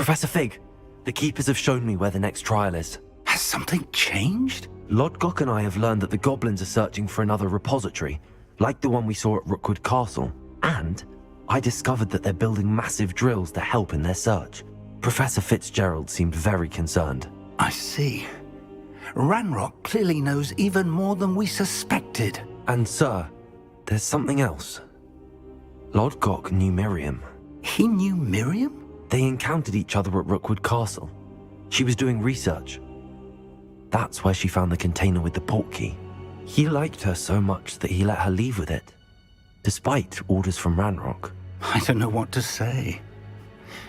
Professor Fig, the keepers have shown me where the next trial is. Has something changed? Lodgok and I have learned that the goblins are searching for another repository, like the one we saw at Rookwood Castle. And I discovered that they're building massive drills to help in their search. Professor Fitzgerald seemed very concerned. I see. Ranrock clearly knows even more than we suspected. And sir, there's something else. Lodgok knew Miriam. He knew Miriam? They encountered each other at Rookwood Castle. She was doing research. That's where she found the container with the portkey. He liked her so much that he let her leave with it, despite orders from Ranrock. I don't know what to say.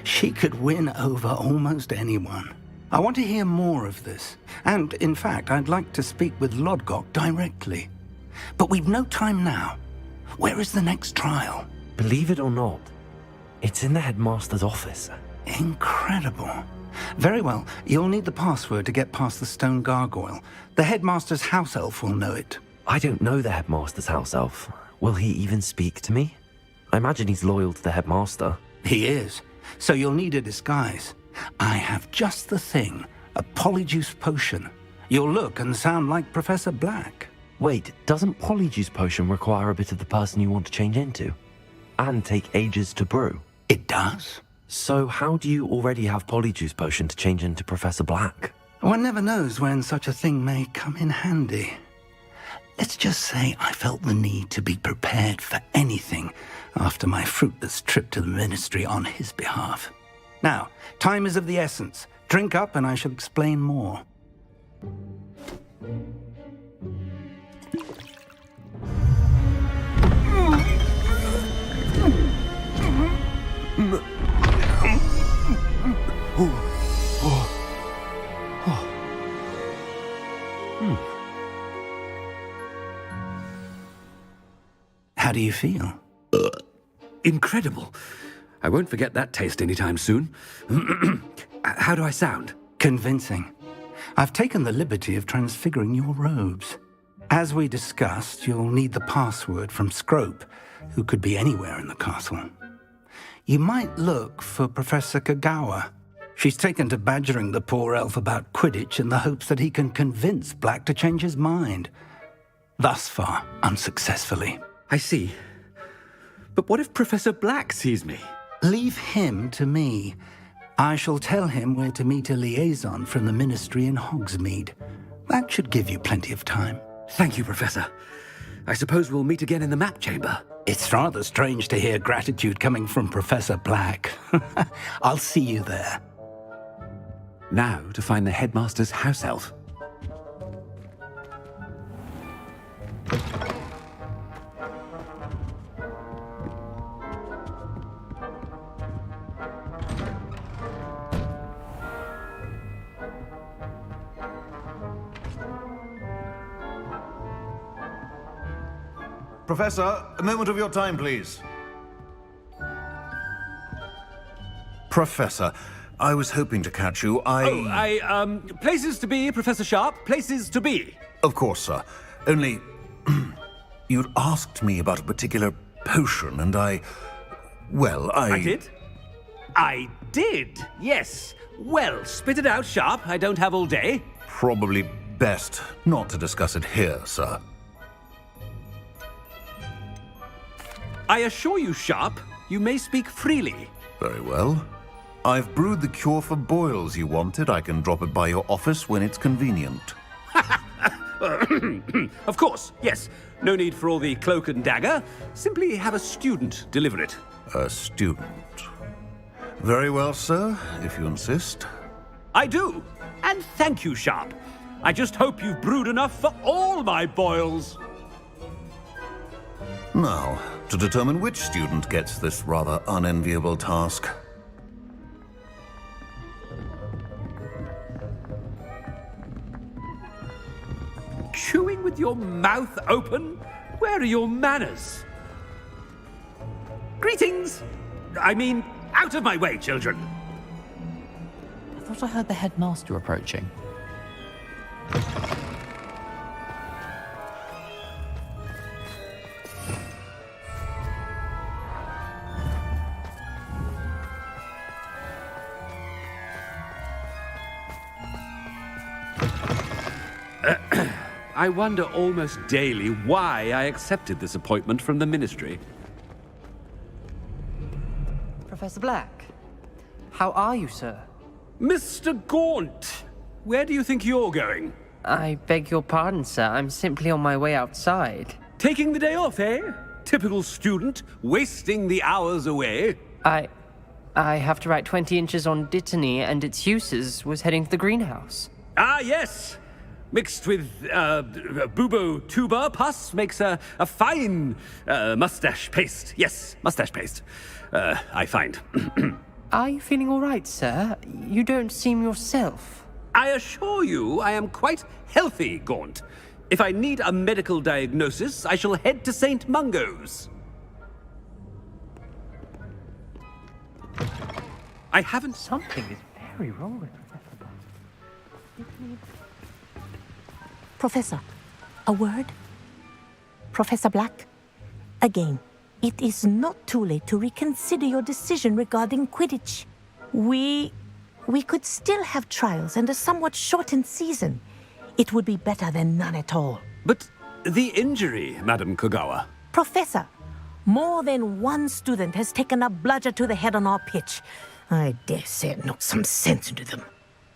She could win over almost anyone. I want to hear more of this. And, in fact, I'd like to speak with Lodgok directly. But we've no time now. Where is the next trial? Believe it or not, it's in the headmaster's office. Incredible. Very well. You'll need the password to get past the stone gargoyle. The headmaster's house elf will know it. I don't know the headmaster's house elf. Will he even speak to me? I imagine he's loyal to the headmaster. He is. So you'll need a disguise. I have just the thing. A polyjuice potion. You'll look and sound like Professor Black. Wait, doesn't Polyjuice Potion require a bit of the person you want to change into? And take ages to brew? It does. So how do you already have Polyjuice Potion to change into Professor Black? One never knows when such a thing may come in handy. Let's just say I felt the need to be prepared for anything after my fruitless trip to the ministry on his behalf. Now, time is of the essence. Drink up and I shall explain more. How do you feel? Incredible. I won't forget that taste anytime soon. How do I sound? Convincing. I've taken the liberty of transfiguring your robes. As we discussed, you'll need the password from Scrope, who could be anywhere in the castle. You might look for Professor Kagawa. She's taken to badgering the poor elf about Quidditch in the hopes that he can convince Black to change his mind. Thus far, unsuccessfully. I see. But what if Professor Black sees me? Leave him to me. I shall tell him where to meet a liaison from the ministry in Hogsmeade. That should give you plenty of time. Thank you, Professor. I suppose we'll meet again in the map chamber. It's rather strange to hear gratitude coming from Professor Black. I'll see you there. Now to find the headmaster's house elf. Professor, a moment of your time, please. Professor, I was hoping to catch you. Places to be, Professor Sharp, places to be. Of course, sir. Only, you'd asked me about a particular potion, and I did? I did, yes. Well, spit it out, Sharp. I don't have all day. Probably best not to discuss it here, sir. I assure you, Sharp, you may speak freely. Very well. I've brewed the cure for boils you wanted. I can drop it by your office when it's convenient. Of course, yes. No need for all the cloak and dagger. Simply have a student deliver it. A student. Very well, sir, if you insist. I do. And thank you, Sharp. I just hope you've brewed enough for all my boils. Now, to determine which student gets this rather unenviable task. Chewing with your mouth open? Where are your manners? Greetings! I mean, out of my way, children. I thought I heard the headmaster approaching. I wonder almost daily why I accepted this appointment from the Ministry. Professor Black, how are you, sir? Mr. Gaunt, where do you think you're going? I beg your pardon, sir. I'm simply on my way outside. Taking the day off, eh? Typical student, wasting the hours away. I have to write 20 inches on Dittany and its uses. Was heading to the greenhouse. Ah, yes. Mixed with bubo tuber pus makes a fine mustache paste. Yes, mustache paste. I find. Are you feeling all right, sir? You don't seem yourself. I assure you I am quite healthy, Gaunt. If I need a medical diagnosis, I shall head to St. Mungo's. I haven't... Something is very wrong with Professor Black. Professor, a word? Professor Black, again, it is not too late to reconsider your decision regarding Quidditch. We could still have trials and a somewhat shortened season. It would be better than none at all. But the injury, Madam Kogawa. Professor, more than one student has taken a bludger to the head on our pitch. I dare say it knocked some sense into them.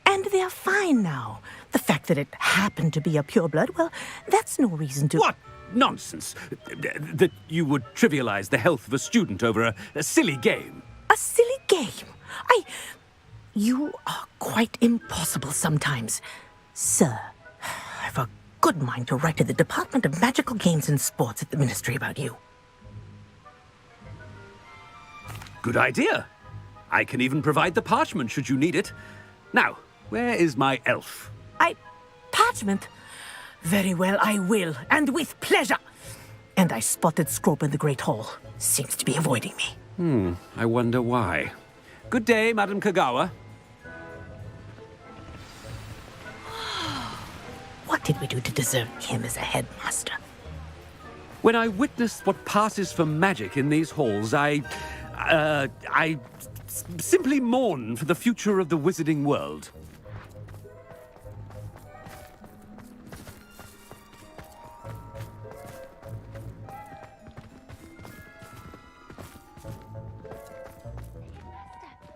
And they're fine now. The fact that it happened to be a pureblood, well, that's no reason to... What nonsense! That you would trivialize the health of a student over a silly game. A silly game? You are quite impossible sometimes. Sir, I've a good mind to write to the Department of Magical Games and Sports at the Ministry about you. Good idea. I can even provide the parchment should you need it. Now, where is my elf? Parchment? Very well, I will, and with pleasure. And I spotted Scrope in the Great Hall. Seems to be avoiding me. I wonder why. Good day, Madam Kogawa. What did we do to deserve him as a headmaster? When I witnessed what passes for magic in these halls, I simply mourn for the future of the wizarding world.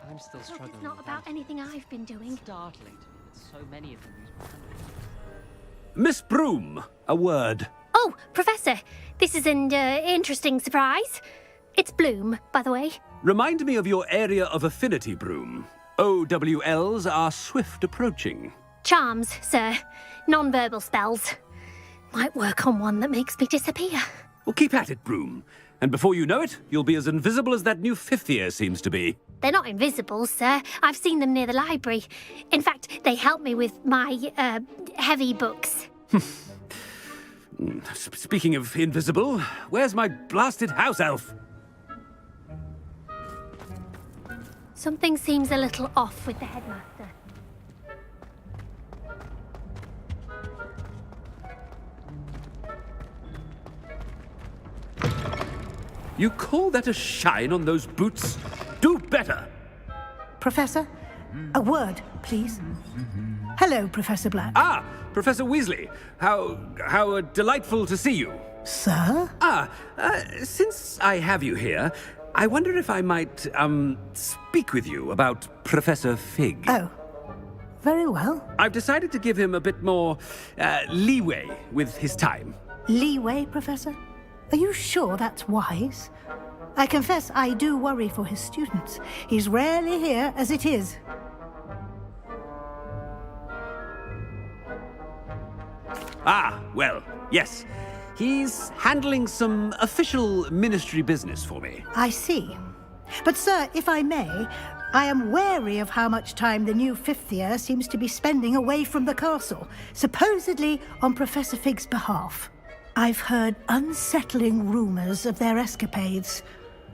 I'm still Look, struggling. it's not with about that. anything I've been doing. Startling. So many of them use Miss Broom, a word. Oh, Professor, this is an interesting surprise. It's Bloom, by the way. Remind me of your area of affinity, Broom. OWLs are swift approaching. Charms, sir. Non-verbal spells. Might work on one that makes me disappear. Well, keep at it, Broom. And before you know it, you'll be as invisible as that new fifth year seems to be. They're not invisible, sir. I've seen them near the library. In fact, they help me with my, heavy books. Speaking of invisible, where's my blasted house elf? Something seems a little off with the headmaster. You call that a shine on those boots? Do better! Professor, a word, please. Hello, Professor Black. Ah, Professor Weasley. How delightful to see you. Sir? Since I have you here, I wonder if I might, speak with you about Professor Fig. Oh, very well. I've decided to give him a bit more, leeway with his time. Leeway, Professor? Are you sure that's wise? I confess I do worry for his students. He's rarely here as it is. Ah, well, yes. He's handling some official ministry business for me. I see. But, sir, if I may, I am wary of how much time the new fifth year seems to be spending away from the castle, supposedly on Professor Fig's behalf. I've heard unsettling rumors of their escapades.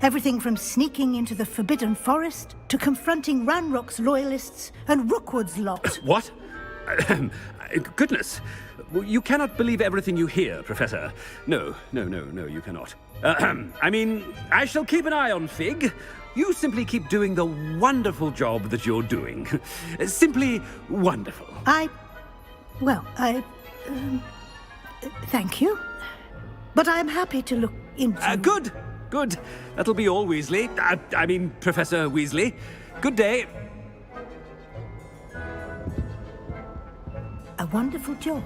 Everything from sneaking into the Forbidden Forest to confronting Ranrock's loyalists and Rookwood's lot. What? Goodness. You cannot believe everything you hear, Professor. No, you cannot. I mean, I shall keep an eye on Fig. You simply keep doing the wonderful job that you're doing. Simply wonderful. Thank you. But I am happy to look into... Good, good. That'll be all, Weasley. I mean, Professor Weasley. Good day. A wonderful job.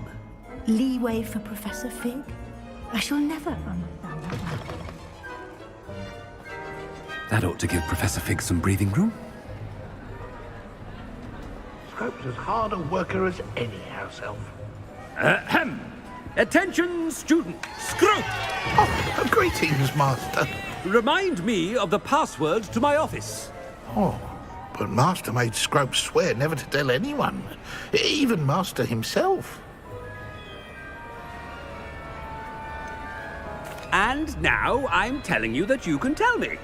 Leeway for Professor Fig. I shall never understand that. That ought to give Professor Fig some breathing room. Scrope's as hard a worker as any house elf. Ahem. Attention, students. Scrope! Oh, greetings, Master. Remind me of the password to my office. Oh, but Master made Scrope swear never to tell anyone, even Master himself. And now I'm telling you that you can tell me.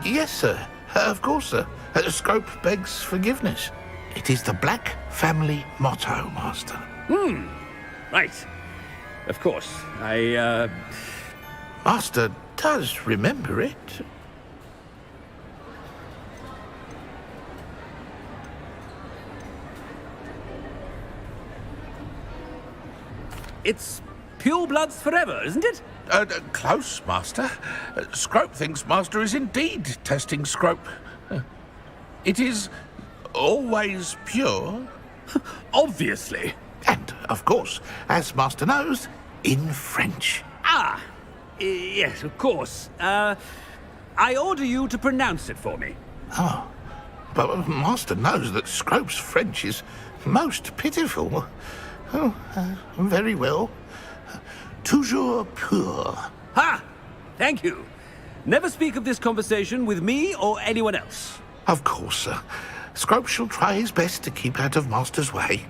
Yes, sir. Of course, sir. Scrope begs forgiveness. It is the Black family motto, Master. Right. Of course. Master does remember it. It's purebloods forever, isn't it? Close, Master. Scrope thinks Master is indeed testing Scrope. It is always pure. Obviously. And, of course, as Master knows, in French. Yes, of course. I order you to pronounce it for me. Oh, but Master knows that Scrope's French is most pitiful. Oh, very well. Toujours pur. Ha! Thank you. Never speak of this conversation with me or anyone else. Of course, sir. Scrope shall try his best to keep out of Master's way.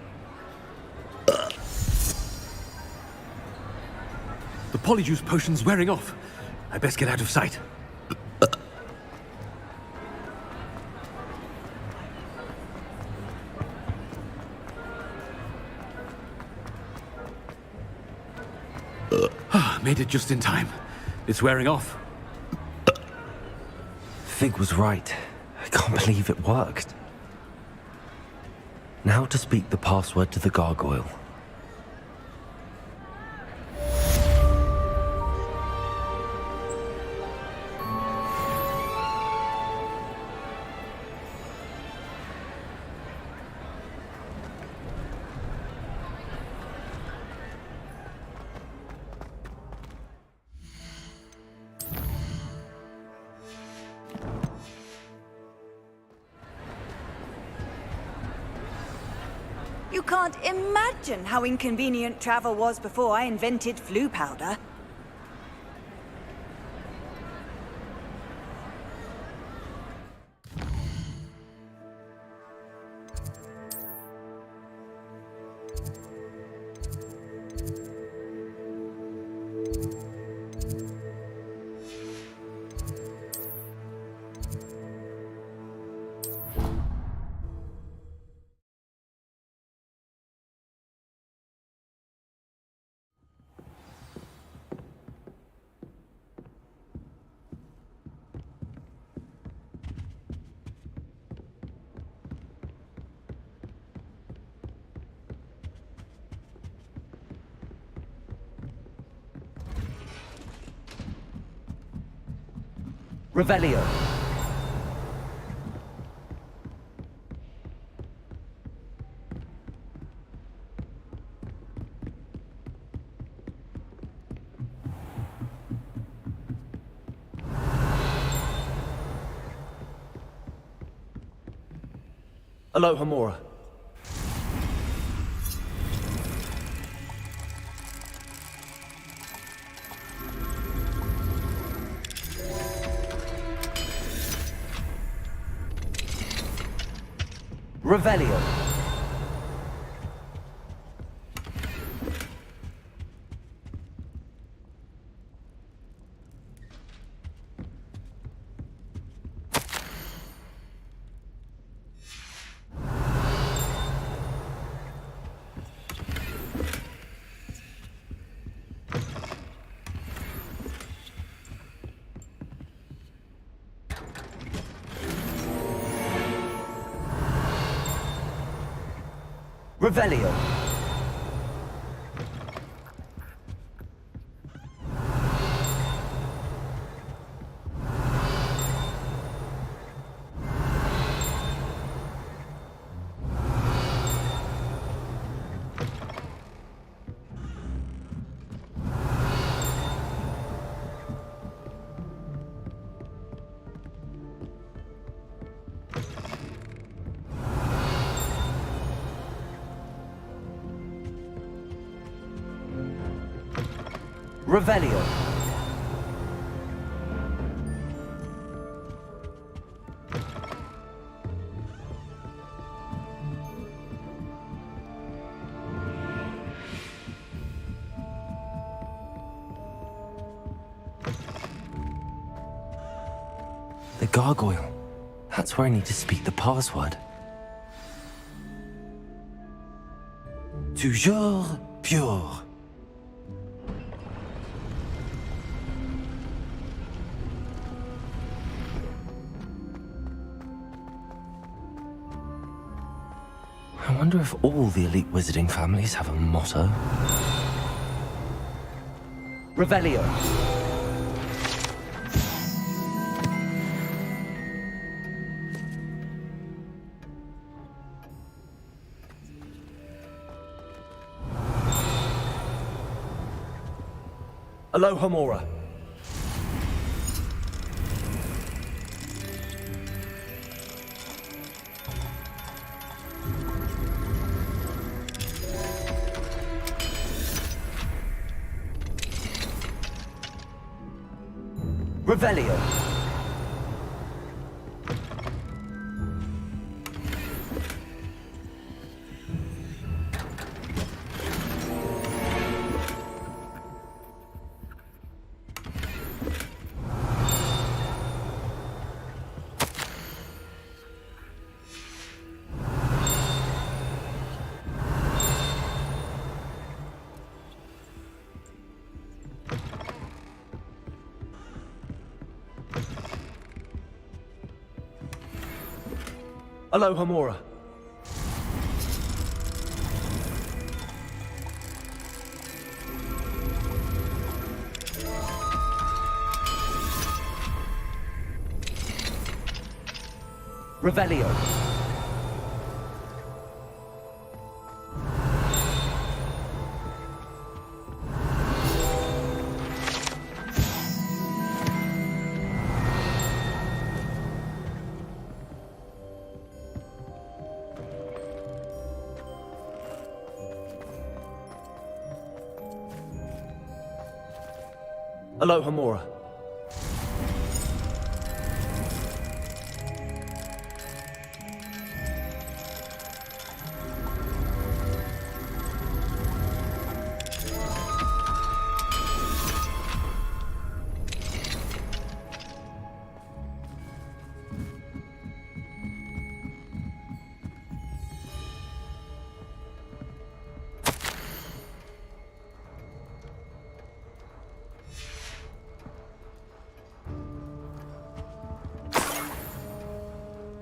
The polyjuice potion's wearing off. I best get out of sight. Made it just in time. It's wearing off. Fig was right. I can't believe it worked. Now to speak the password to the gargoyle. You can't imagine how inconvenient travel was before I invented flu powder. Revelio. Alohomora. Revelio. Revelio. Revelio. The gargoyle. That's where I need to speak the password. Toujours pure. I wonder if all the elite wizarding families have a motto. Revelio. Alohomora. Revelio. Alohomora. Revelio. Alohomora.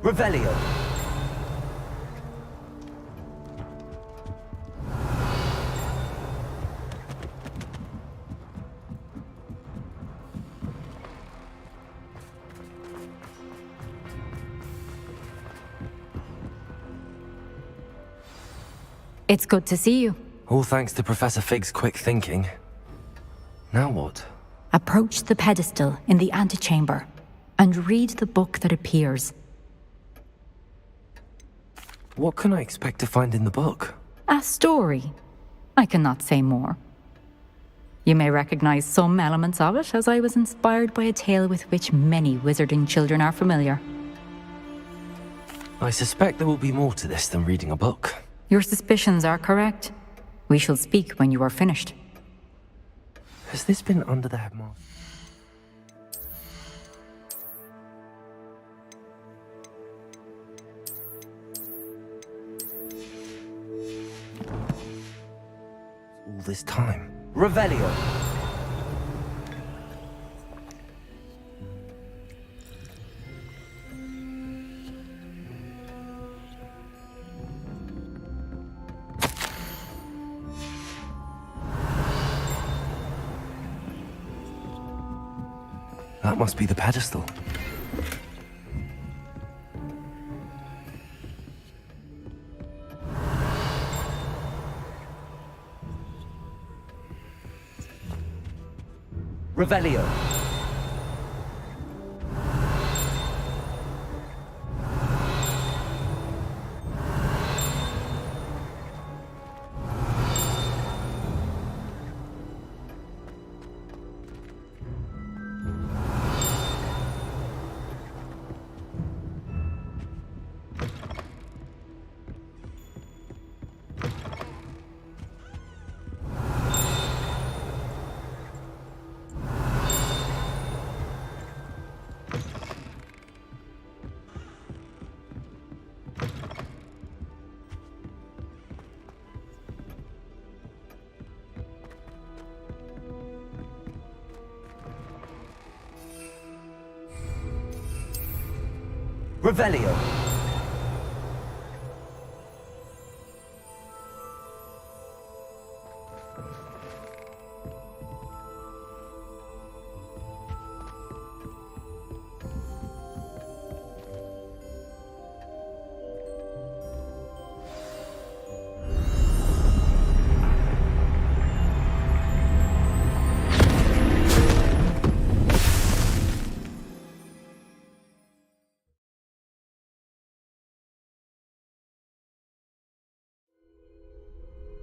Revelio. It's good to see you. All thanks to Professor Fig's quick thinking. Now what? Approach the pedestal in the antechamber and read the book that appears. What can I expect to find in the book? A story. I cannot say more. You may recognize some elements of it, as I was inspired by a tale with which many wizarding children are familiar. I suspect there will be more to this than reading a book. Your suspicions are correct. We shall speak when you are finished. Has this been under the headmaster? All this time. Revelio. That must be the pedestal. Revelio. Revelio.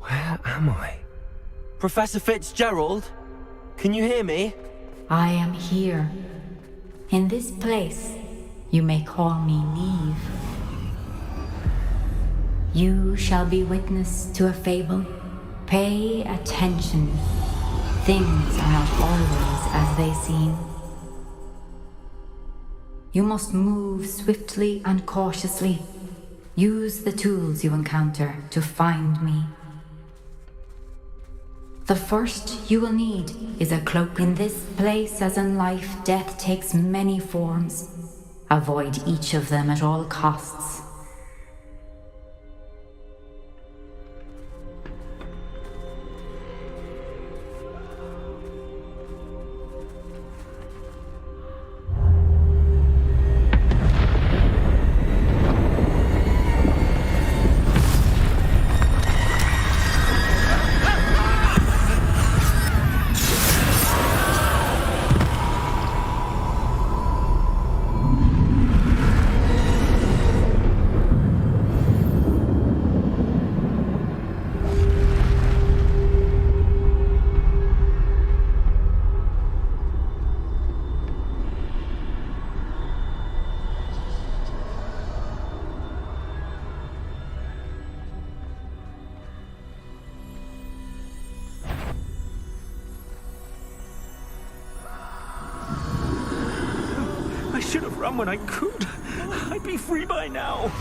Where am I? Professor Fitzgerald? Can you hear me? I am here. In this place, you may call me Neve. You shall be witness to a fable. Pay attention. Things are not always as they seem. You must move swiftly and cautiously. Use the tools you encounter to find me. The first you will need is a cloak. In this place, as in life, death takes many forms. Avoid each of them at all costs. I should have run when I could. I'd be free by now.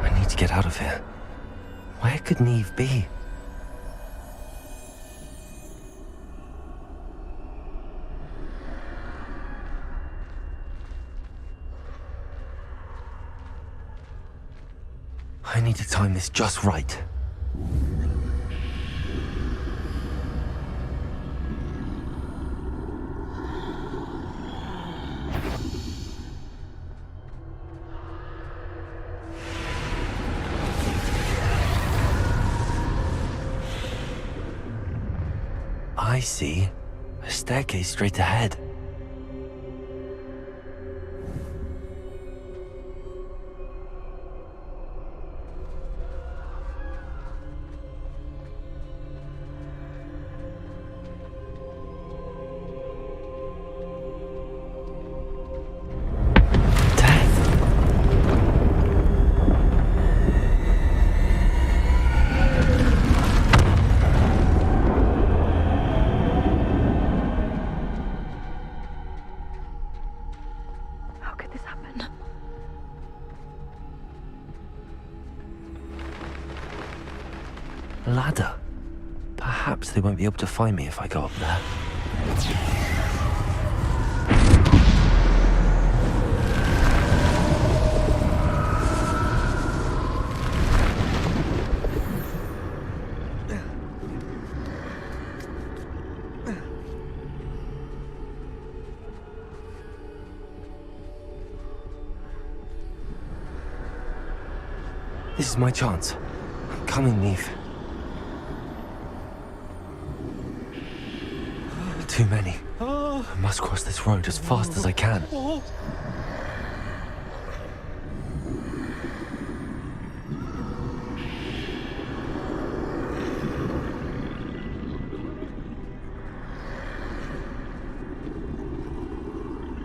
I need to get out of here. Where could Neve be? I need to time this just right. I see a staircase straight ahead. Ladder. Perhaps they won't be able to find me if I go up there. This is my chance. I'm coming, Neve. Too many. I must cross this road as fast as I can.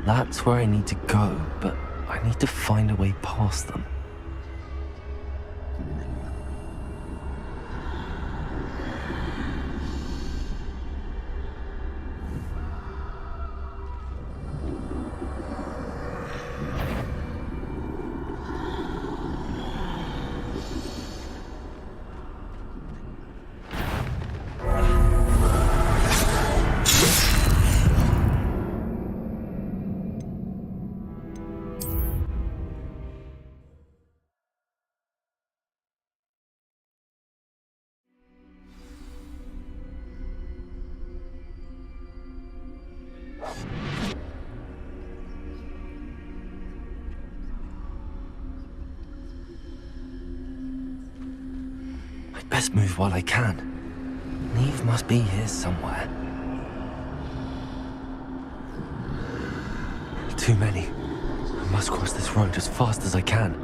That's where I need to go, but I need to find a way past them. I'd best move while I can. Neve must be here somewhere. Too many. I must cross this road as fast as I can.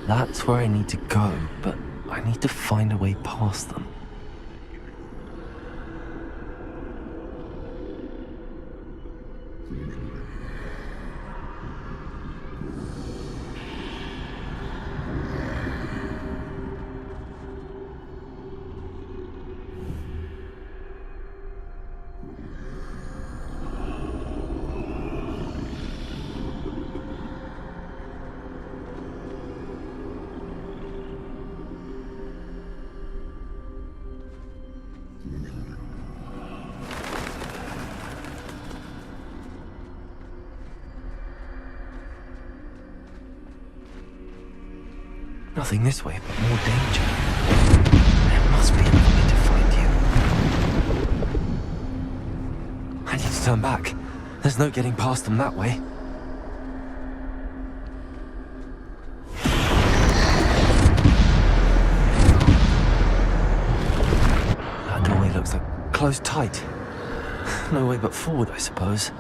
That's where I need to go, but I need to find a way past them. Nothing this way, but more danger. There must be another way to find you. I need to turn back. There's no getting past them that way. That doorway looks like closed tight. No way but forward, I suppose.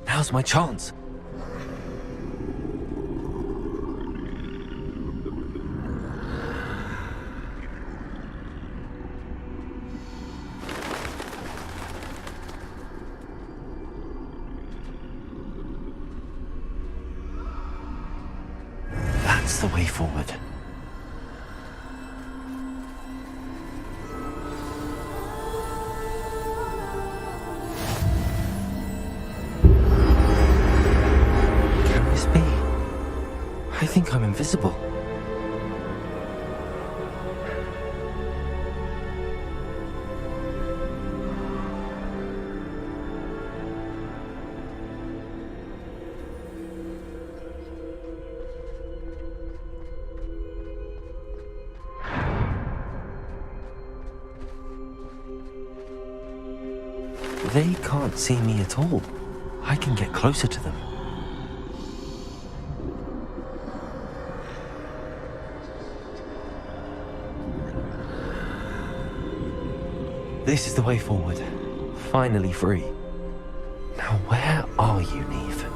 Now's my chance. That's the way forward. I think I'm invisible. They can't see me at all. I can get closer to them. This is the way forward. Finally free. Now where are you, Neve?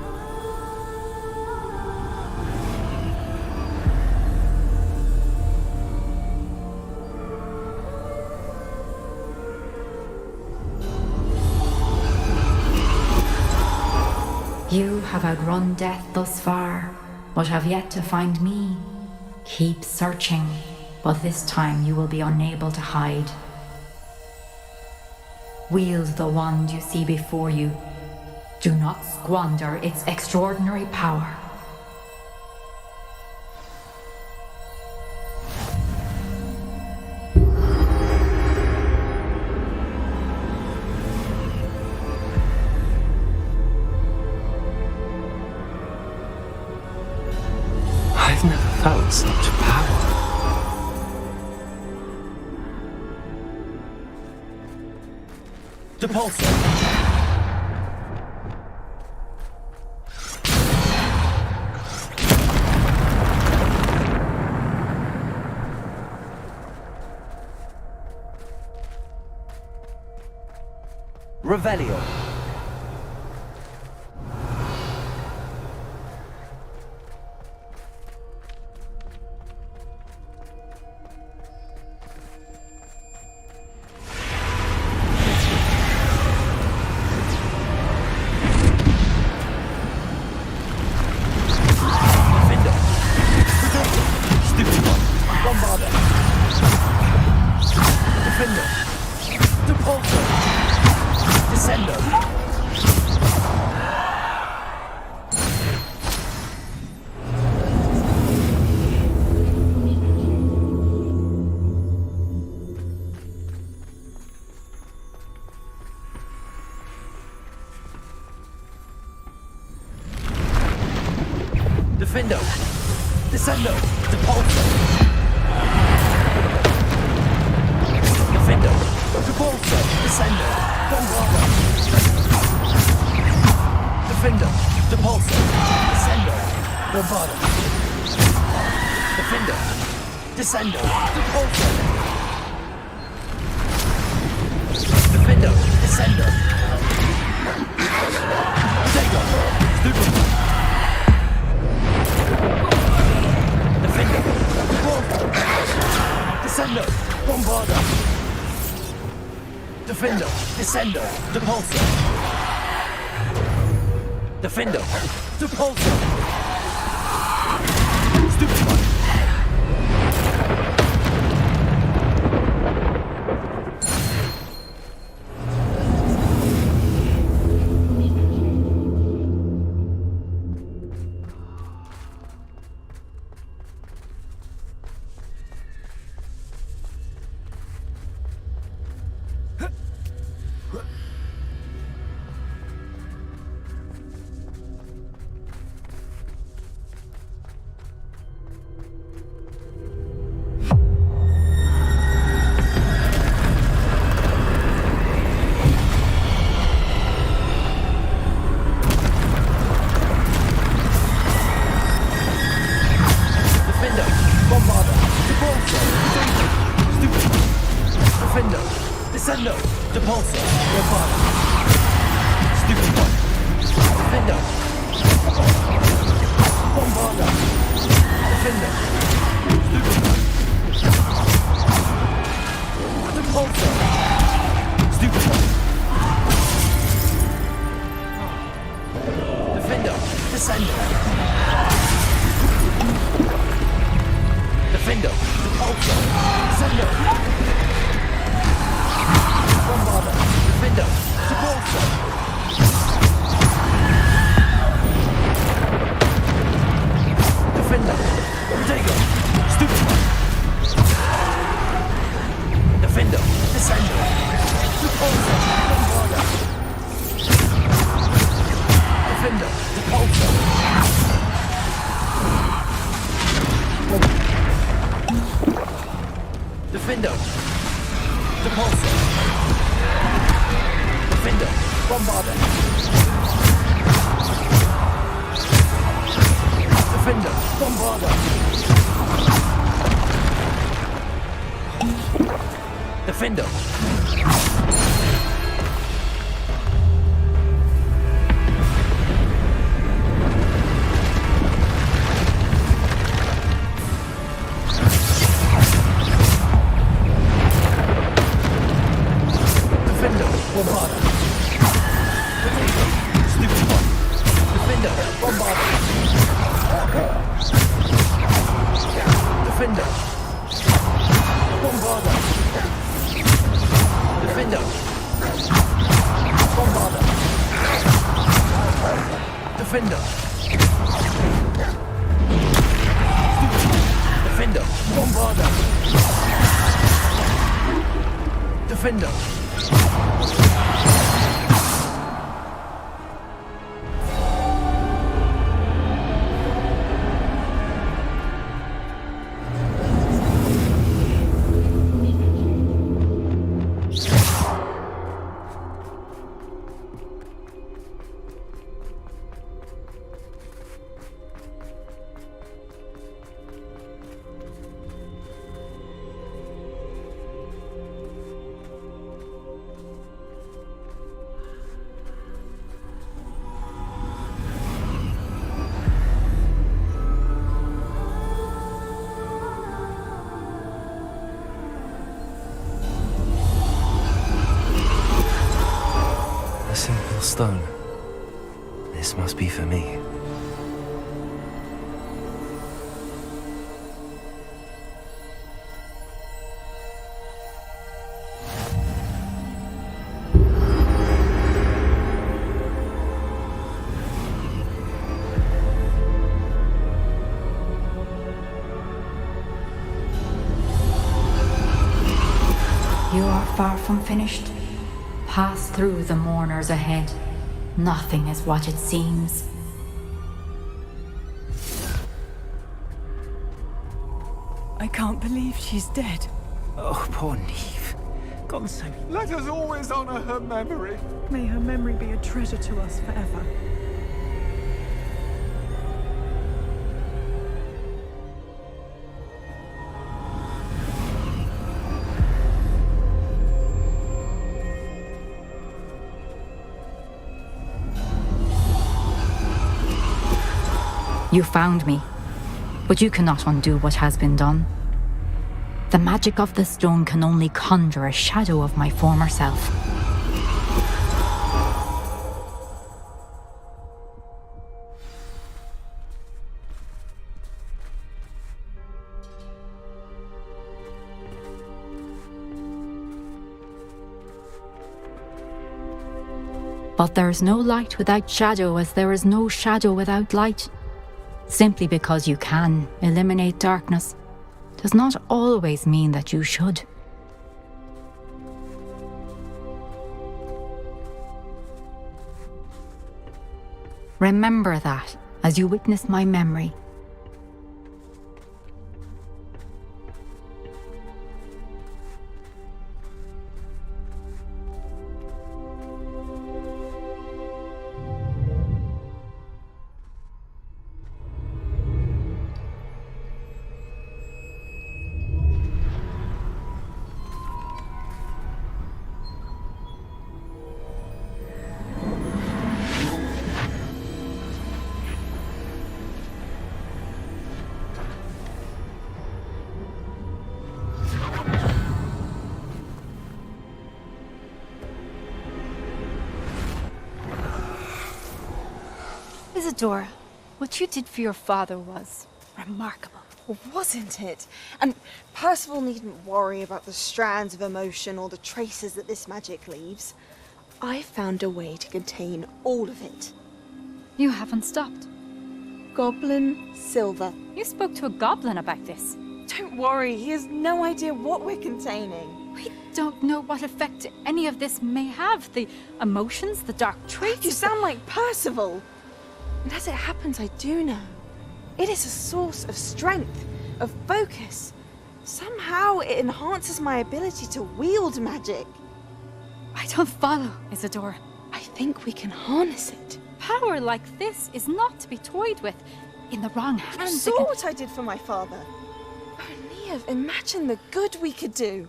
You have outrun death thus far, but have yet to find me. Keep searching, but this time you will be unable to hide. Wield the wand you see before you. Do not squander its extraordinary power. I've never felt such power. Depulso! Revelio. Defender. Depulso. Descendo. Defendo. Descendo. Depulso. Defendo. Depulso. Descendo. Bombardo. Defendo. Depulso. Descendo. Bombardo. Defendo. Descendo. Depulso. Defendo. Descendo. Protego. Stupid. Defendo. Depulso. Descendo. Bombardo. Defendo. Descendo. Depulso. Defendo. Depulso. Stupid one. Stone. This must be for me. You are far from finished. Pass through the mourners ahead. Nothing is what it seems. I can't believe she's dead. Oh, poor Neve. Gone so... Let us always honor her memory. May her memory be a treasure to us forever. You found me, but you cannot undo what has been done. The magic of the stone can only conjure a shadow of my former self. But there is no light without shadow, as there is no shadow without light. Simply because you can eliminate darkness does not always mean that you should. Remember that as you witness my memory. Isadora, what you did for your father was remarkable. Well, wasn't it? And Percival needn't worry about the strands of emotion or the traces that this magic leaves. I found a way to contain all of it. You haven't stopped. Goblin silver. You spoke to a goblin about this. Don't worry, he has no idea what we're containing. We don't know what effect any of this may have. The emotions, the dark traits. You sound like Percival. And as it happens, I do know. It is a source of strength, of focus. Somehow it enhances my ability to wield magic. I don't follow, Isadora. I think we can harness it. Power like this is not to be toyed with. In the wrong hands, You saw what I did for my father. Oh, Neve, imagine the good we could do.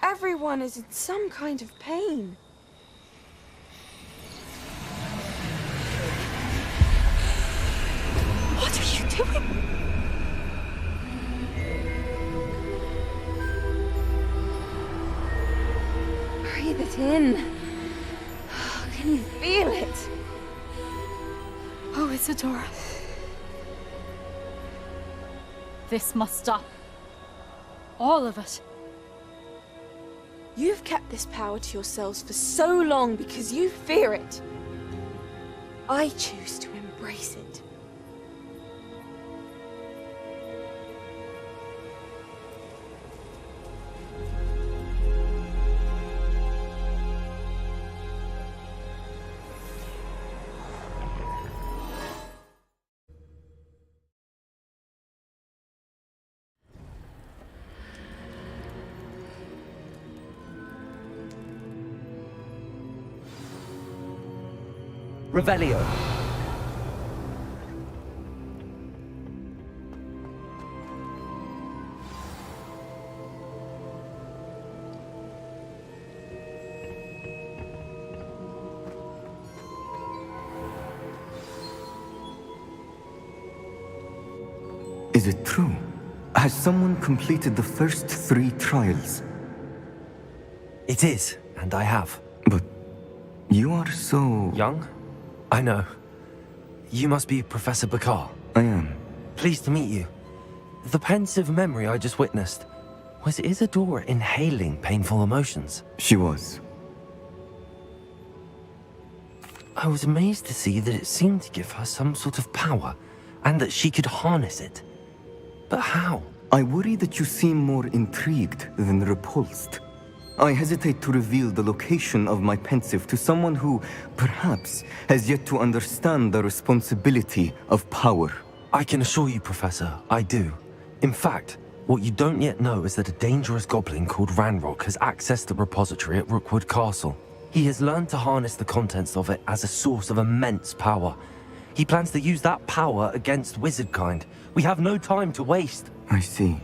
Everyone is in some kind of pain. What are you doing? Breathe it in. Can you feel it? Oh, Isadora. This must stop. All of it. You've kept this power to yourselves for so long because you fear it. I choose to embrace it. Revelio. Is it true? Has someone completed the first 3 trials? It is, and I have. But you are so... young? I know. You must be Professor Bakar. I am. Pleased to meet you. The pensive memory I just witnessed, was Isadora inhaling painful emotions? She was. I was amazed to see that it seemed to give her some sort of power, and that she could harness it. But how? I worry that you seem more intrigued than repulsed. I hesitate to reveal the location of my pensive to someone who, perhaps, has yet to understand the responsibility of power. I can assure you, Professor, I do. In fact, What you don't yet know is that a dangerous goblin called Ranrock has accessed the repository at Rookwood Castle. He has learned to harness the contents of it as a source of immense power. He plans to use that power against wizardkind. We have no time to waste. I see.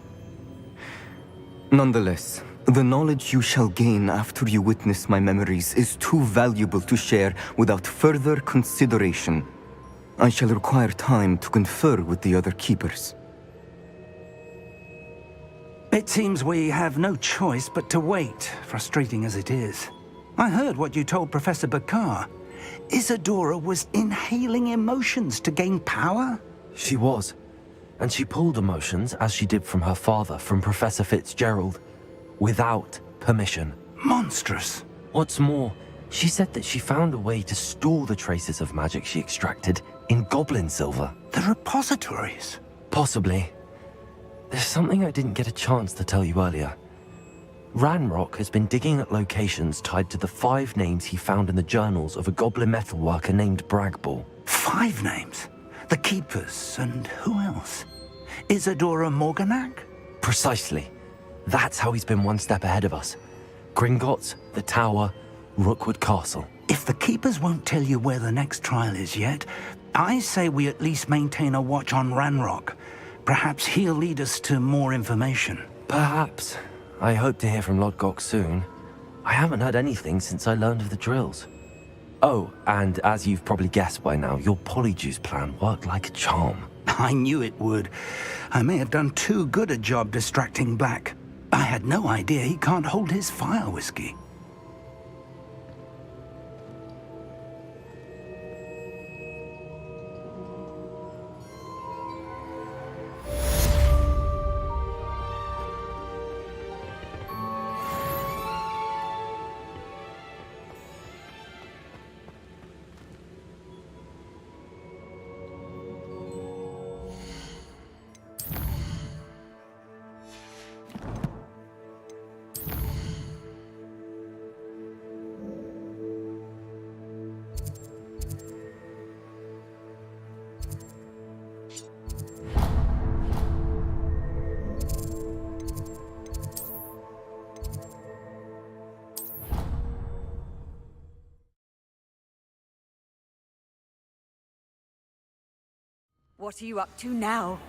Nonetheless, the knowledge you shall gain after you witness my memories is too valuable to share without further consideration. I shall require time to confer with the other keepers. It seems we have no choice but to wait, frustrating as it is. I heard what you told Professor Bakar. Isadora was inhaling emotions to gain power? She was. And she pulled emotions, as she did from her father, from Professor Fitzgerald, without permission. Monstrous. What's more, she said that she found a way to store the traces of magic she extracted in goblin silver. The repositories? Possibly. There's something I didn't get a chance to tell you earlier. Ranrock has been digging at locations tied to the 5 names he found in the journals of a goblin metalworker named Bragball. 5 names? The Keepers, and who else? Isadora Morganac? Precisely. That's how he's been one step ahead of us. Gringotts, the Tower, Rookwood Castle. If the Keepers won't tell you where the next trial is yet, I say we at least maintain a watch on Ranrock. Perhaps he'll lead us to more information. Perhaps. I hope to hear from Lodgok soon. I haven't heard anything since I learned of the drills. Oh, and as you've probably guessed by now, your Polyjuice plan worked like a charm. I knew it would. I may have done too good a job distracting Black. I had no idea he can't hold his fire whiskey. What are you up to now?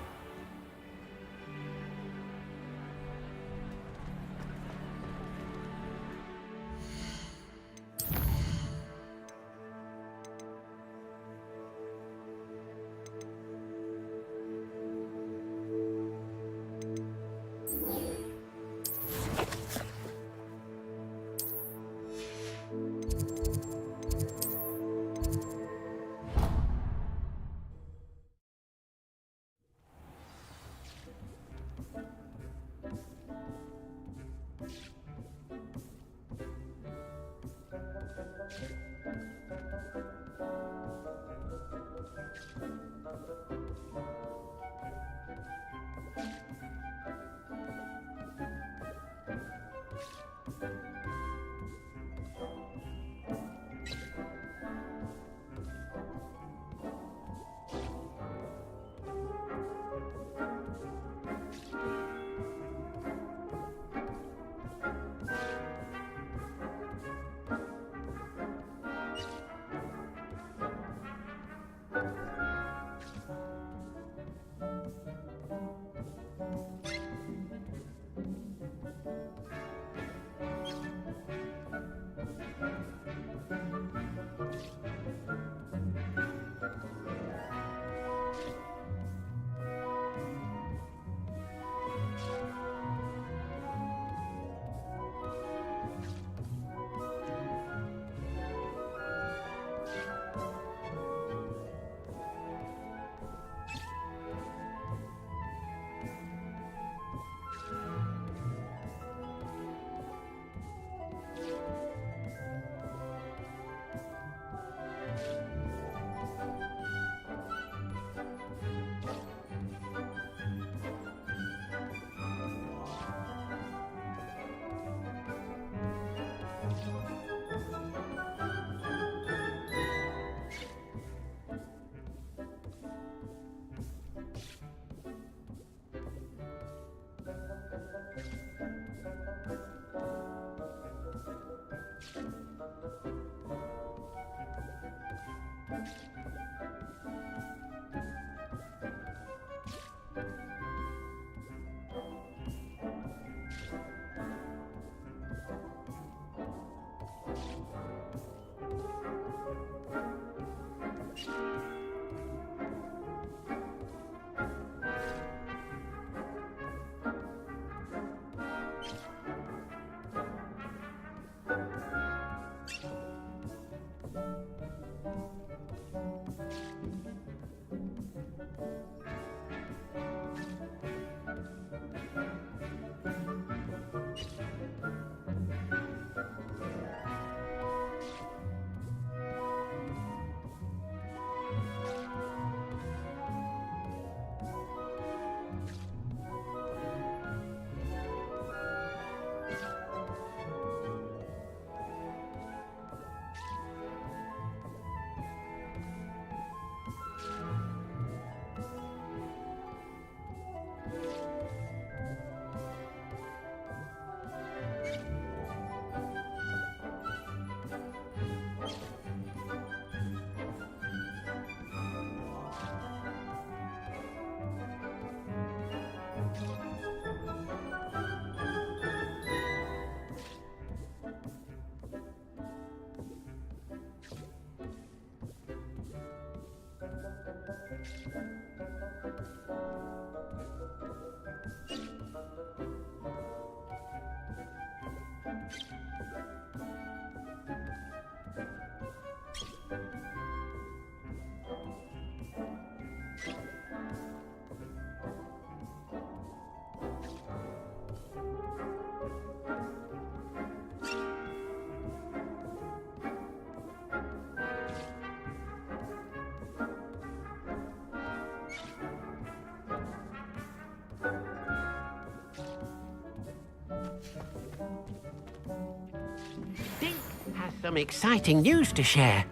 Some exciting news to share.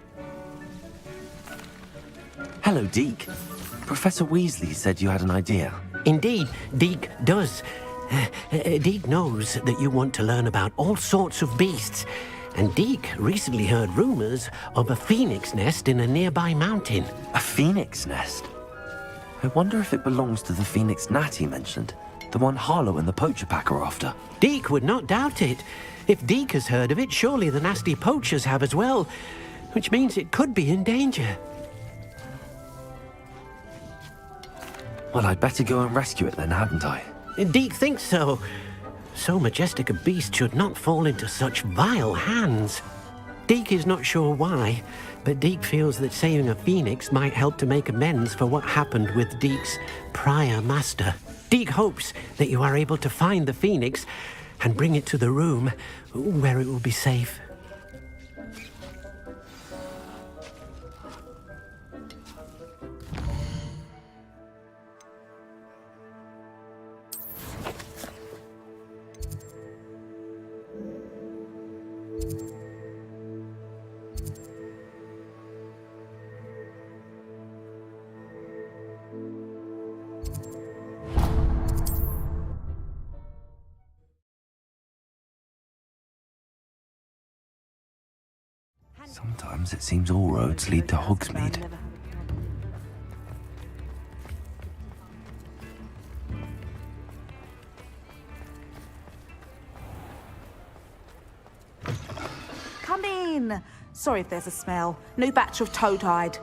Hello, Deke. Professor Weasley said you had an idea. Indeed, Deke does. Deke knows that you want to learn about all sorts of beasts, and Deke recently heard rumors of a phoenix nest in a nearby mountain. A phoenix nest? I wonder if it belongs to the phoenix gnat he mentioned, the one Harlow and the poacher pack are after. Deke would not doubt it. If Deke has heard of it, surely the nasty poachers have as well, which means it could be in danger. Well, I'd better go and rescue it then, hadn't I? Deke thinks so. So majestic a beast should not fall into such vile hands. Deke is not sure why, but Deke feels that saving a phoenix might help to make amends for what happened with Deke's prior master. Deke hopes that you are able to find the phoenix and bring it to the room where it will be safe. Sometimes it seems all roads lead to Hogsmeade. Come in. Sorry if there's a smell. New batch of toad-hide.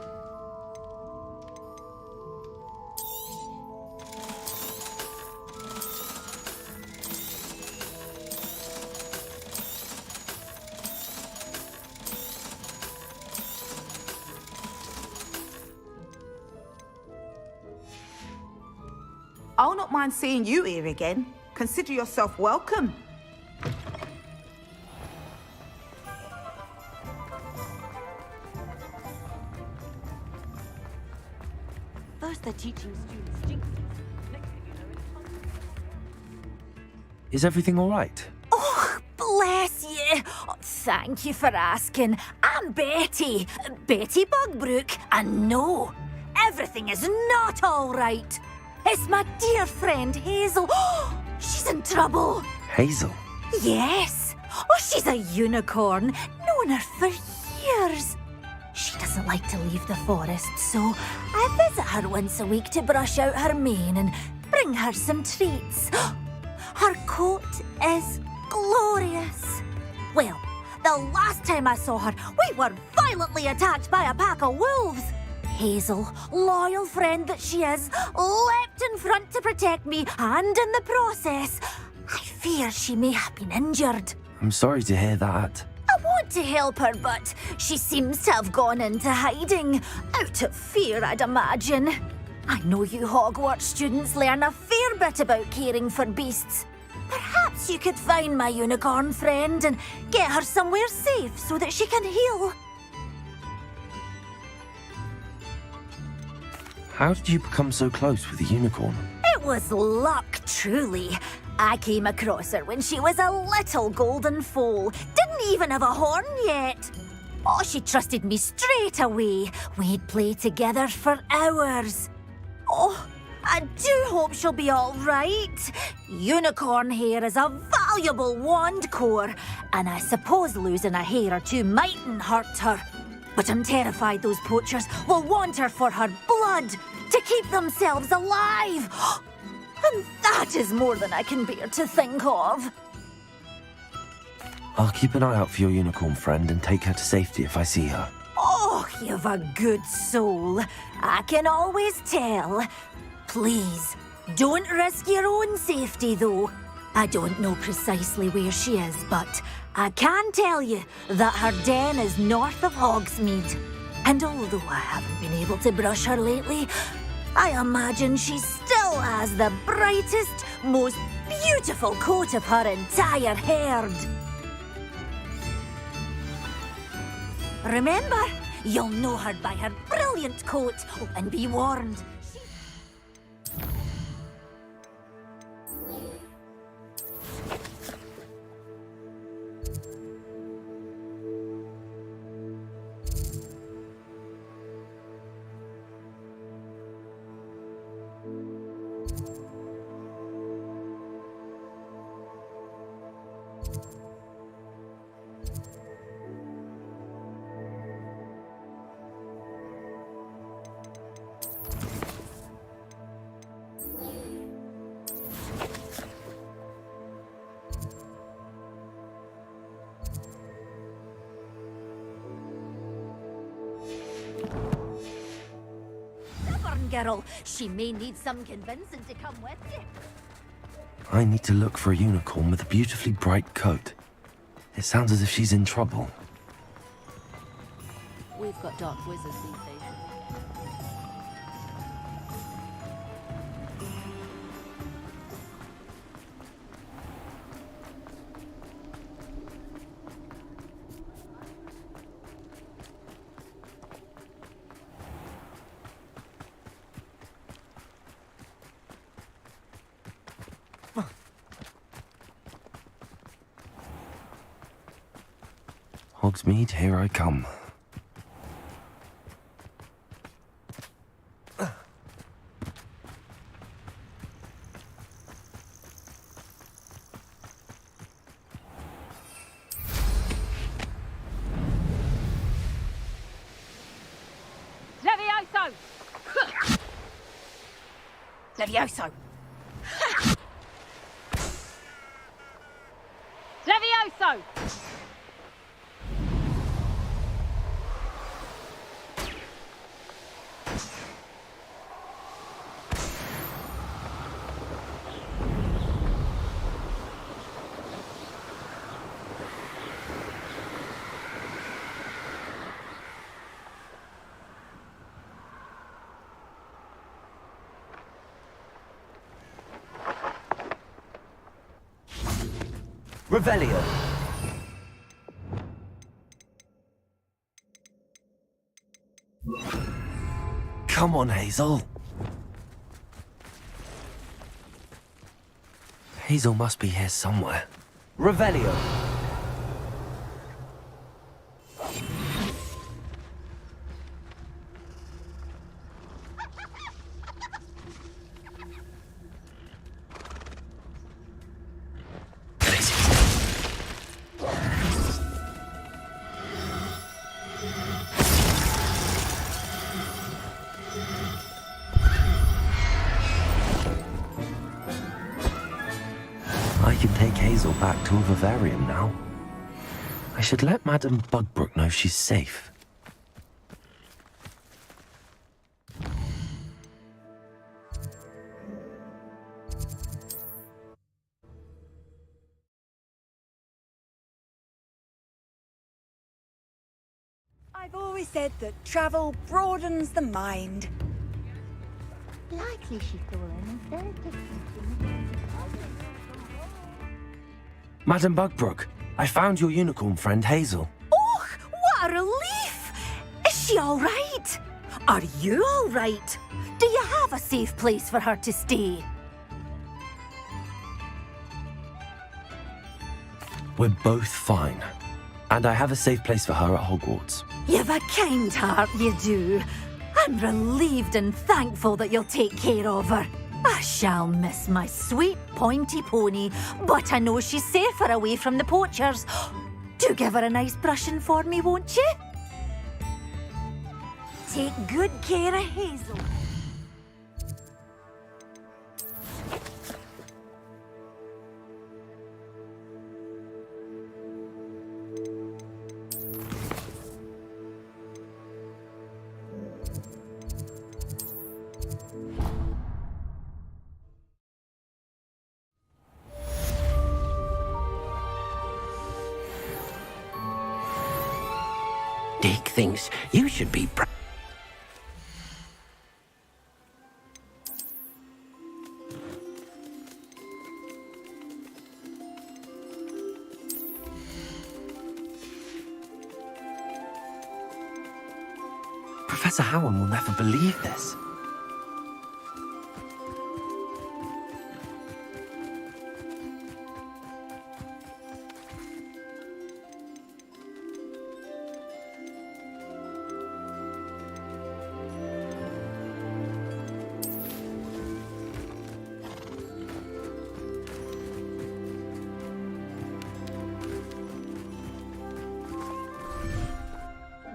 I'll not mind seeing you here again. Consider yourself welcome. First they're teaching students jinxes. Is everything all right? Oh, bless you. Oh, thank you for asking. I'm Betty. Betty Bugbrook. And no, everything is not all right. It's my dear friend Hazel. Oh, she's in trouble. Hazel? Yes. Oh, she's a unicorn. Known her for years. She doesn't like to leave the forest, so I visit her once a week to brush out her mane and bring her some treats. Her coat is glorious. Well, the last time I saw her, we were violently attacked by a pack of wolves. Hazel, loyal friend that she is, leapt in front to protect me, and in the process, I fear she may have been injured. I'm sorry to hear that. I won't tried to help her, but she seems to have gone into hiding. Out of fear, I'd imagine. I know you Hogwarts students learn a fair bit about caring for beasts. Perhaps you could find my unicorn friend and get her somewhere safe so that she can heal. How did you become so close with the unicorn? It was luck, truly. I came across her when she was a little golden foal. Didn't even have a horn yet. Oh, she trusted me straight away. We'd play together for hours. Oh, I do hope she'll be all right. Unicorn hair is a valuable wand core, and I suppose losing a hair or two mightn't hurt her. But I'm terrified those poachers will want her for her blood, to keep themselves alive. And that is more than I can bear to think of. I'll keep an eye out for your unicorn friend and take her to safety if I see her. Oh, you've a good soul. I can always tell. Please, don't risk your own safety, though. I don't know precisely where she is, but I can tell you that her den is north of Hogsmeade. And although I haven't been able to brush her lately, I imagine she still has the brightest, most beautiful coat of her entire herd. Remember, you'll know her by her brilliant coat, and be warned. Girl, she may need some convincing to come with you. I need to look for a unicorn with a beautifully bright coat. It sounds as if she's in trouble. We've got dark wizards these days. Hogsmeade, here I come. Levioso! Levioso! Levioso! Revelio. Come on, Hazel. Hazel must be here somewhere. Revelio. I can take Hazel back to a vivarium now. I should let Madame Bugbrook know she's safe. always said that travel broadens the mind. Likely she stolen instead. Madam Bugbrook, I found your unicorn friend Hazel. Oh, what a relief! Is she all right? Are you all right? Do you have a safe place for her to stay? We're both fine. And I have a safe place for her at Hogwarts. You've a kind heart, you do. I'm relieved and thankful that you'll take care of her. I shall miss my sweet pointy pony, but I know she's safer away from the poachers. Do give her a nice brushing for me, won't you? Take good care of Hazel. Dick thinks you should be proud. Professor HOWARNG will never believe this.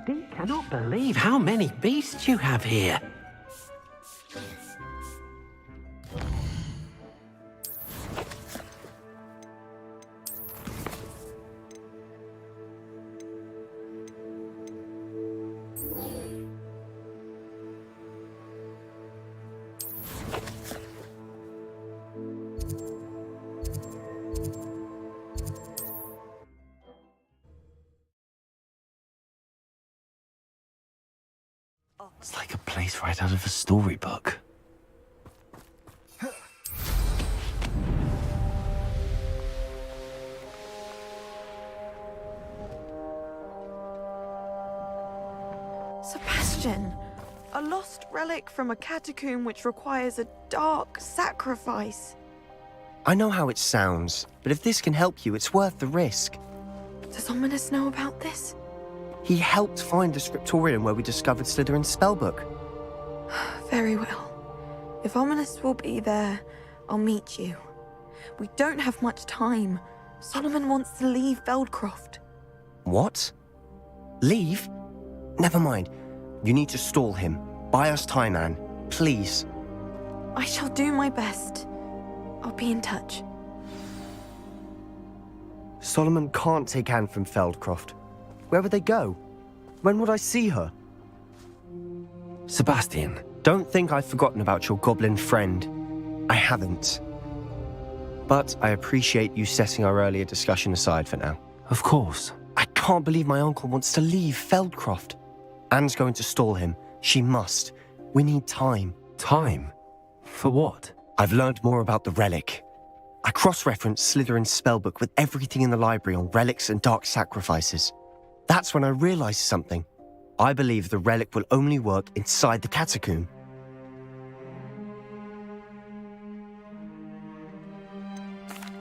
I cannot believe how many beasts you have here. It's like a place right out of a storybook. Sebastian, a lost relic from a catacomb which requires a dark sacrifice. I know how it sounds, but if this can help you, it's worth the risk. Does Ominous know about this? He helped find the scriptorium where we discovered Slytherin's spellbook. Very well. If Ominous will be there, I'll meet you. We don't have much time. Solomon wants to leave Feldcroft. What? Leave? Never mind. You need to stall him. Buy us time, Anne. Please. I shall do my best. I'll be in touch. Solomon can't take Anne from Feldcroft. Where would they go? When would I see her? Sebastian. Don't think I've forgotten about your goblin friend. I haven't. But I appreciate you setting our earlier discussion aside for now. Of course. I can't believe my uncle wants to leave Feldcroft. Anne's going to stall him. She must. We need time. Time? For what? I've learned more about the relic. I cross-referenced Slytherin's spellbook with everything in the library on relics and dark sacrifices. That's when I realized something. I believe the relic will only work inside the catacomb.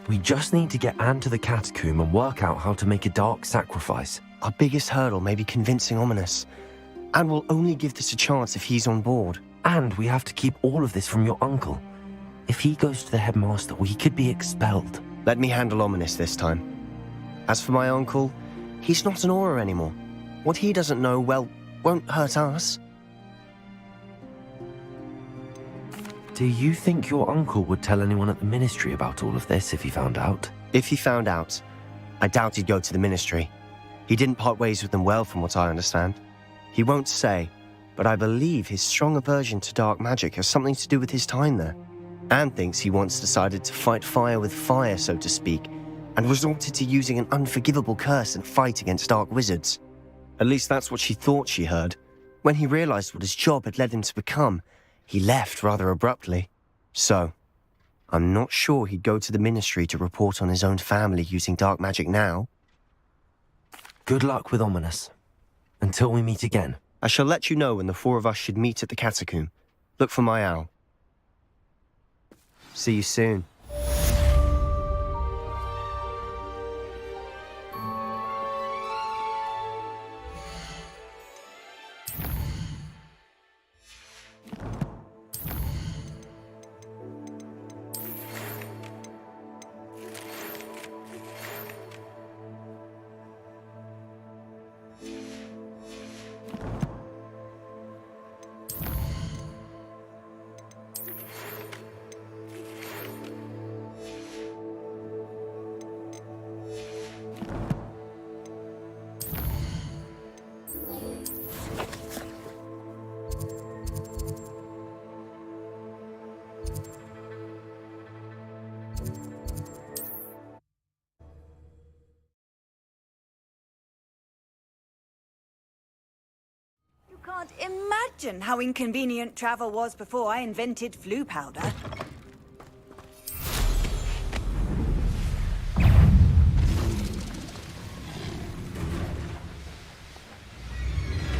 We just need to get Anne to the catacomb and work out how to make a dark sacrifice. Our biggest hurdle may be convincing Ominous. Anne will only give this a chance if he's on board. And we have to keep all of this from your uncle. If he goes to the headmaster, we could be expelled. Let me handle Ominous this time. As for my uncle, he's not an Auror anymore. What he doesn't know, well, won't hurt us. Do you think your uncle would tell anyone at the ministry about all of this if he found out? If he found out, I doubt he'd go to the ministry. He didn't part ways with them well, from what I understand. He won't say, but I believe his strong aversion to dark magic has something to do with his time there. Anne thinks he once decided to fight fire with fire, so to speak, and resorted to using an unforgivable curse and fight against dark wizards. At least that's what she thought she heard. When he realized what his job had led him to become, he left rather abruptly. So, I'm not sure he'd go to the ministry to report on his own family using dark magic now. Good luck with Ominous. Until we meet again. I shall let you know when the four of us should meet at the catacomb. Look for my owl. See you soon. Can't imagine how inconvenient travel was before I invented flu powder.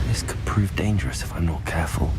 This could prove dangerous if I'm not careful.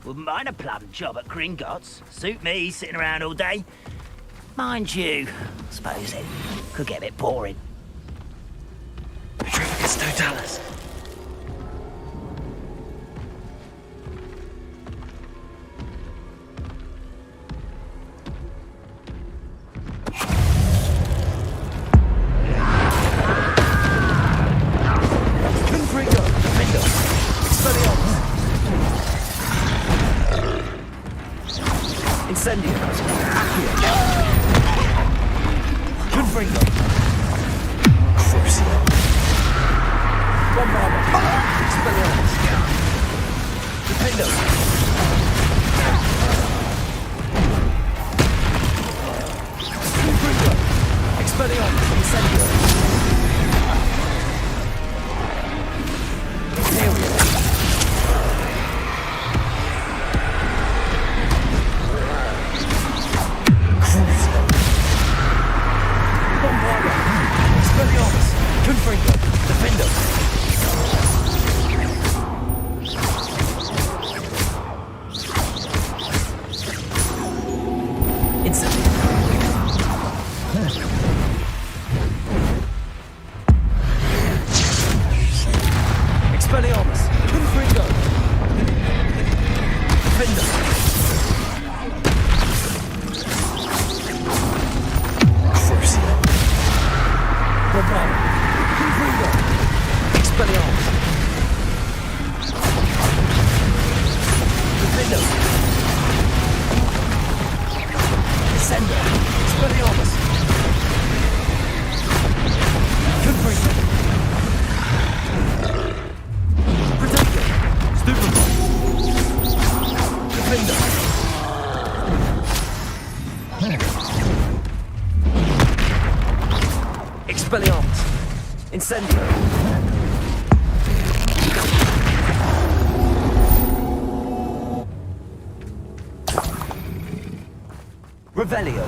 Wouldn't mind a plum job at Gringotts. Suit me, sitting around all day. Mind you, I suppose it could get a bit boring. Petrificus totalis. Incendio. Accio. Confringo. Crucio. Bombarda. Expelliarmus. Dependo. Confringo. Expelliarmus. Incendio. Imperial. Confringo, Defendo. Instantly. Expelliarmus, Confringo. Defendo. Crucio. Bombarda. Confringo. Expelliarmus. Defendo. Descendo. Expelliarmus. Confringo. Protector. Stupefy. Defendo. Expelliarmus. Incendio. Revelio.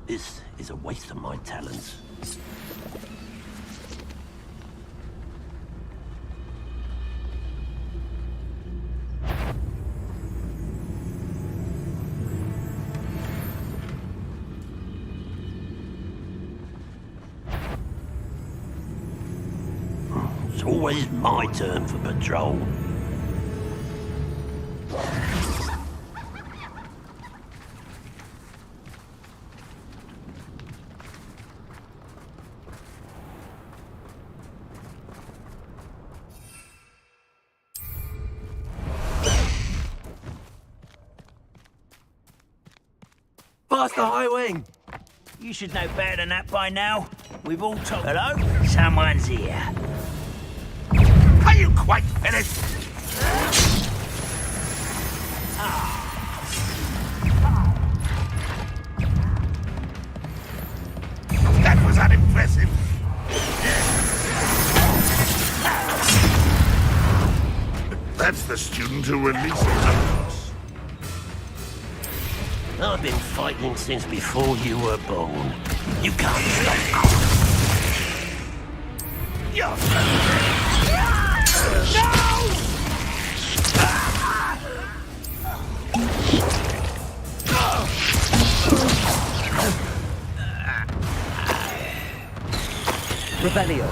This is a waste of my talents. It's always my turn for patrol. Faster, High Wing! You should know better than that by now. We've all told... Hello? Someone's here. Are you quite finished? That was unimpressive. That's the student who released us. I've been fighting since before you were born. You can't stop. You're... Revelio.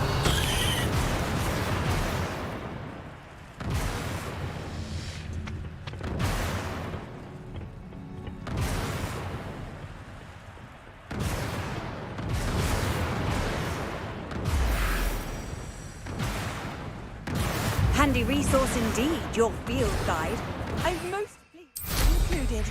Handy resource indeed, your field guide. I'm most pleased included.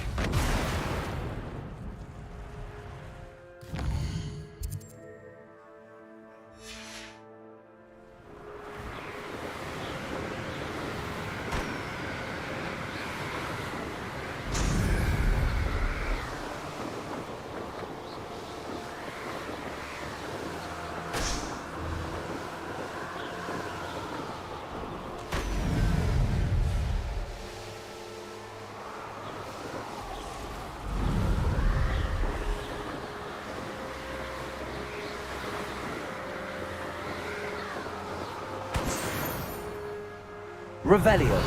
Revelio.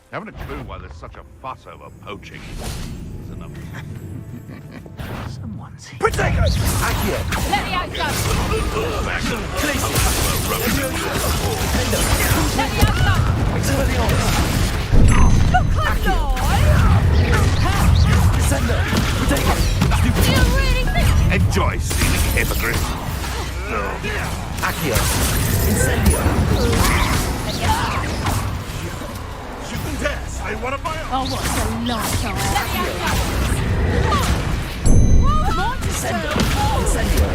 Haven't a clue why there's such a fuss over poaching. It's enough. Someone's here. Protego! Let me out, son! Back up. Let me out, son! Look alive! Do you really think... Enjoy, scenic hypocrite. Accio. Incendio. Shouldn't dare say one of my own. Oh, what's a lifetime? Let me out, come on, Incendio. Incendio.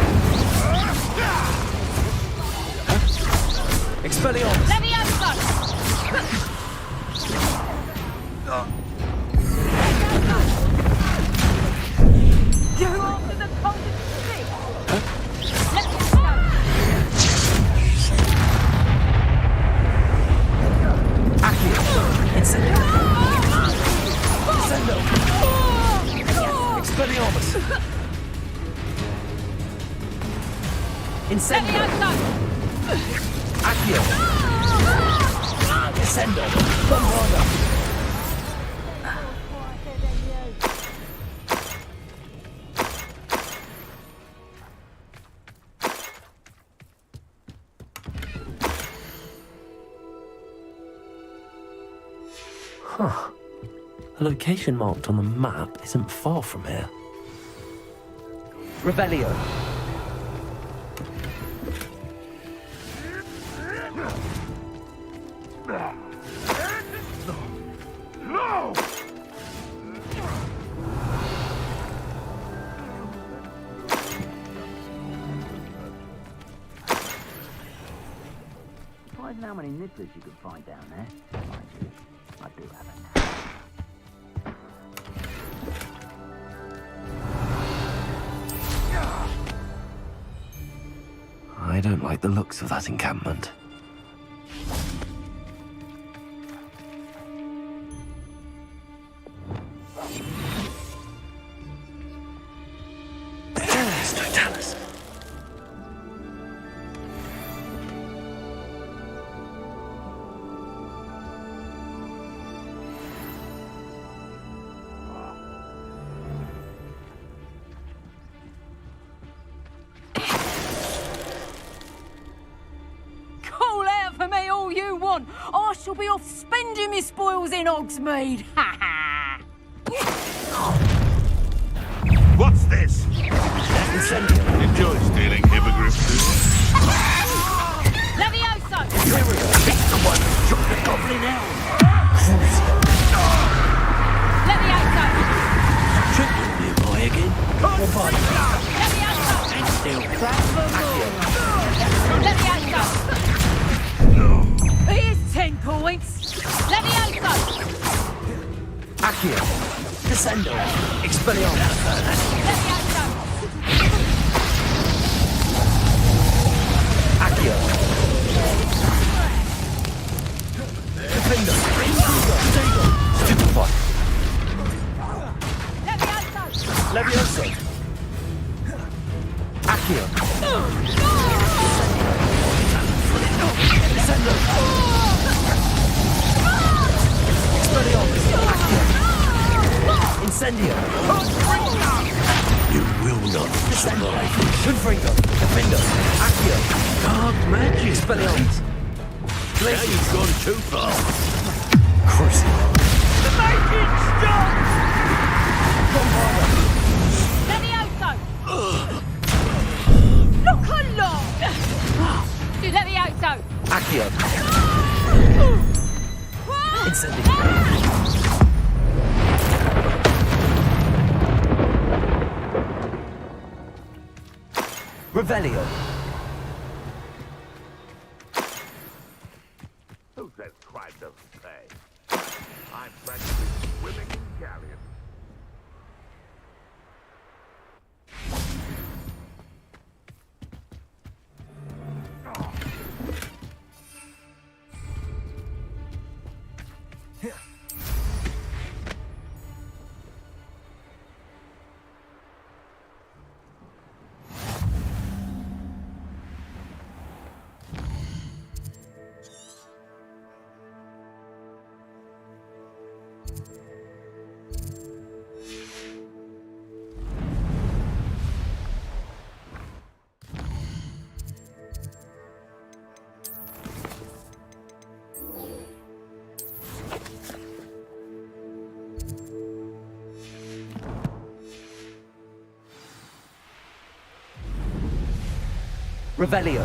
Expelliarmus. Let me out, son! You after the coldest stick! Let me go! Accio. Incendio. Incendio. Expelliarmus. Let me out, son! Accio. Descendo. Bombarda. Huh. The location marked on the map isn't far from here. Revelio. No! Surprising how many nibblers you can find down there. Mind you, I do have a knack. don't like the looks of that encampment. Call out for me all you want. I shall be off spending my spoils in Hogsmeade. Ha ha! What's this? Enjoy stealing hippogriffs, do you? Levioso! It's the one who dropped the goblin elm. Levioso! Triple new boy again. Levioso! And still. Levioso! Here's 10 points. Levioso! Accio. Descendo. Expelliarmus. Levioso! Accio. Defender. Stupefy. Levioso. Accio. Descendo. Expelliarmus. Accio. Incendio. You will not survive. Confringo. Defender. Accio. Dark magic. Expelliarmus. Now you've gone too far. Crucible. The making's done! Levioso! Look along! Levioso! Accio. Incendio. Revelio. Who says crime doesn't pay? I'm practically swimming in galleons. Revelio.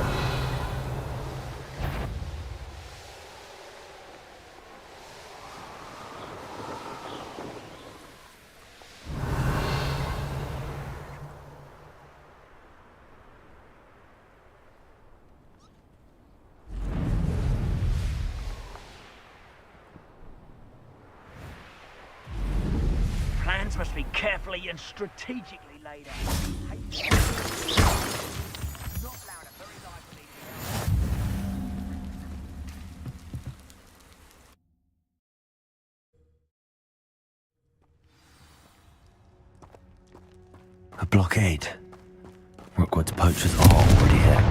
Plans must be carefully and strategically laid out. A blockade. Rookwood's poachers are already here.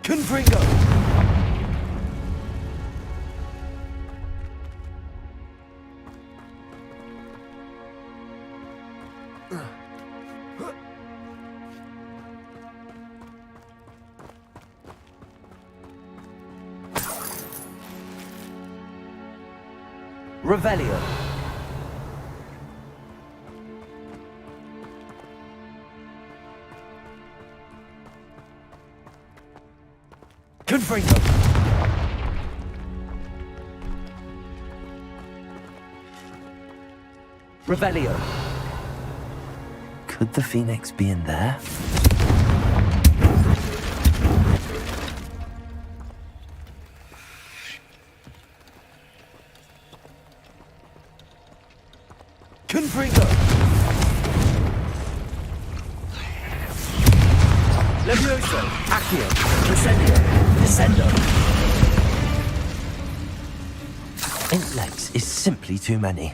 Confringo. Revelio. Confringo. Revelio. Could the phoenix be in there? Confringo! Levioso! Accio! Descendio! Descendo! Int legs is simply too many.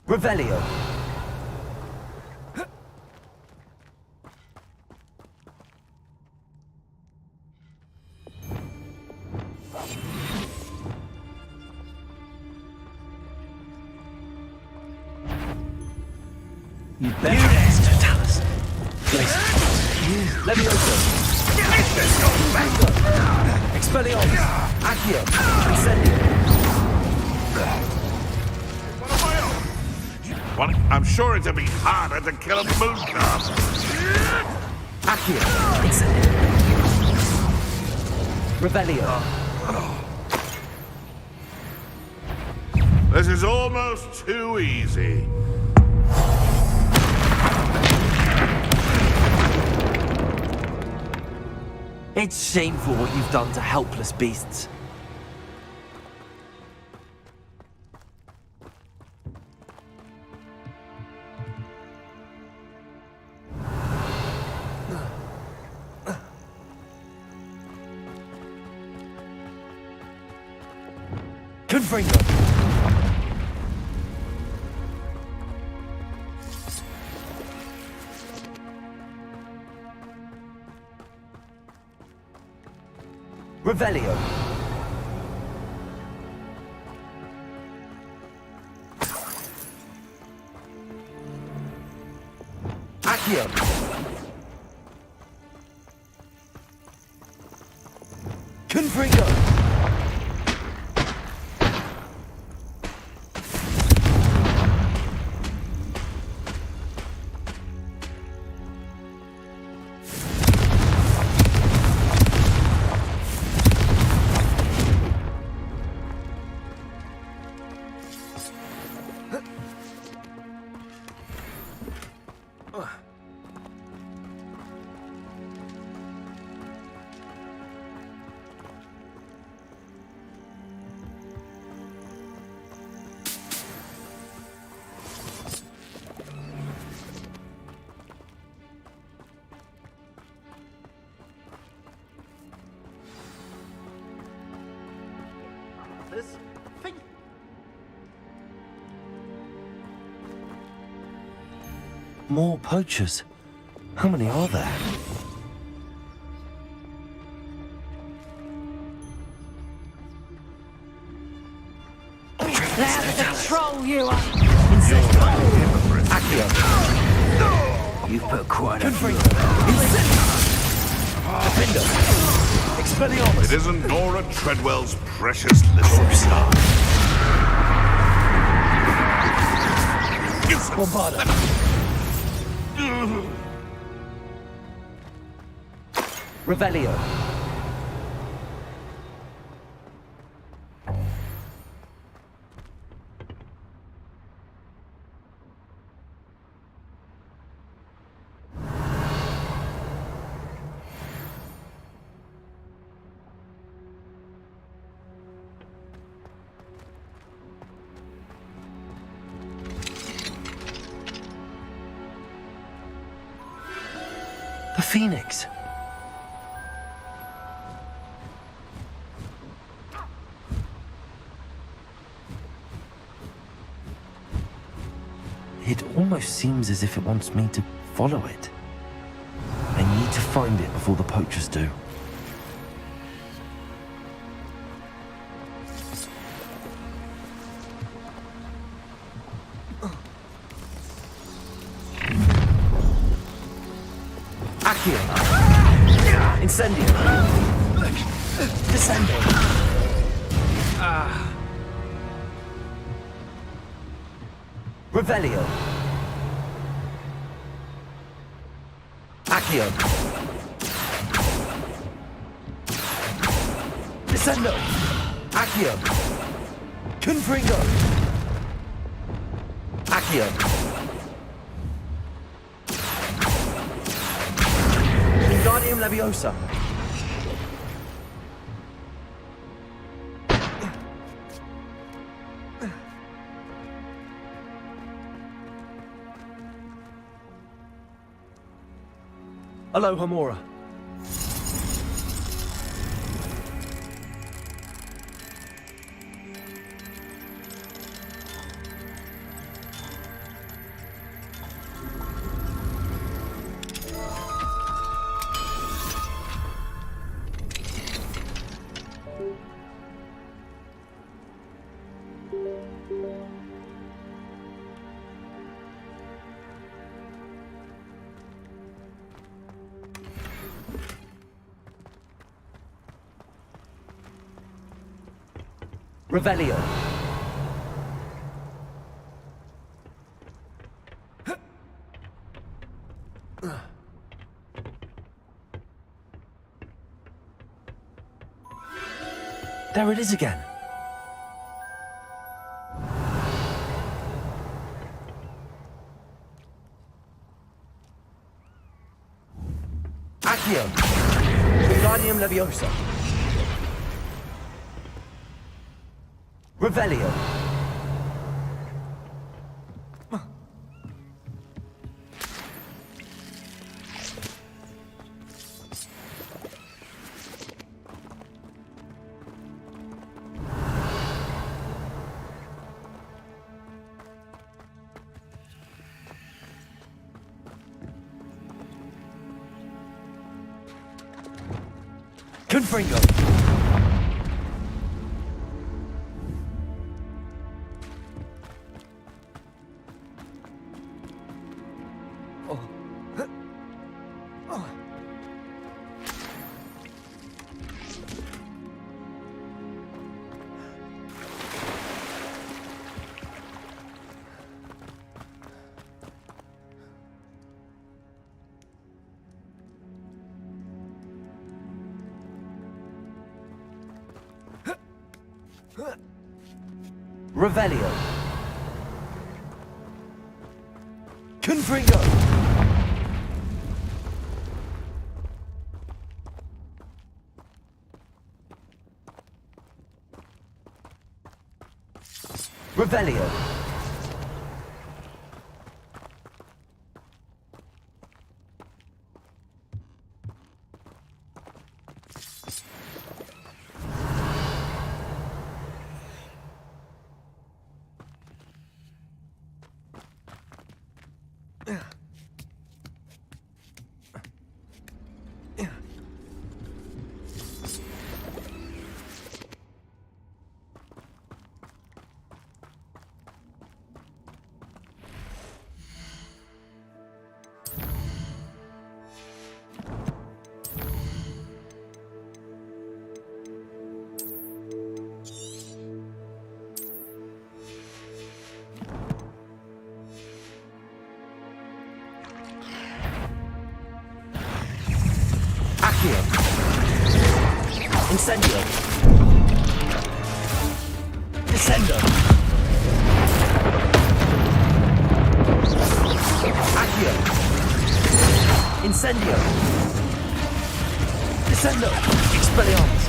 Revelio. You best tell us. Levioso. Expelliarmus. Accio. Incendio. Well, I'm sure it'd be harder to kill a moon calf. Accio. Incendio. Revelio. This is almost too easy. It's shameful what you've done to helpless beasts. Confringo. Revelio. Accio. Confringo. More poachers. How many are there? That's the troll you are! Accio. You've put quite a Confringo. Defender. Expelliarmus. It isn't Nora Treadwell's precious little star. Bombarda. Revelio. The Phoenix. It almost seems as if it wants me to follow it. I need to find it before the poachers do. Accio! Incendio! Descendo! Revelio! Accio! Descendo! Accio! Confringo! Accio! Wingardium Leviosa! Aloha Mora. Revelio. There it is again. Accio. Wingardium Leviosa. Revelio. Confringo. Revelio. Confringo. Revelio. Incendio. Descendo. Accio. Incendio. Descendo. Expelliarmus.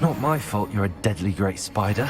Not my fault you're a deadly great spider.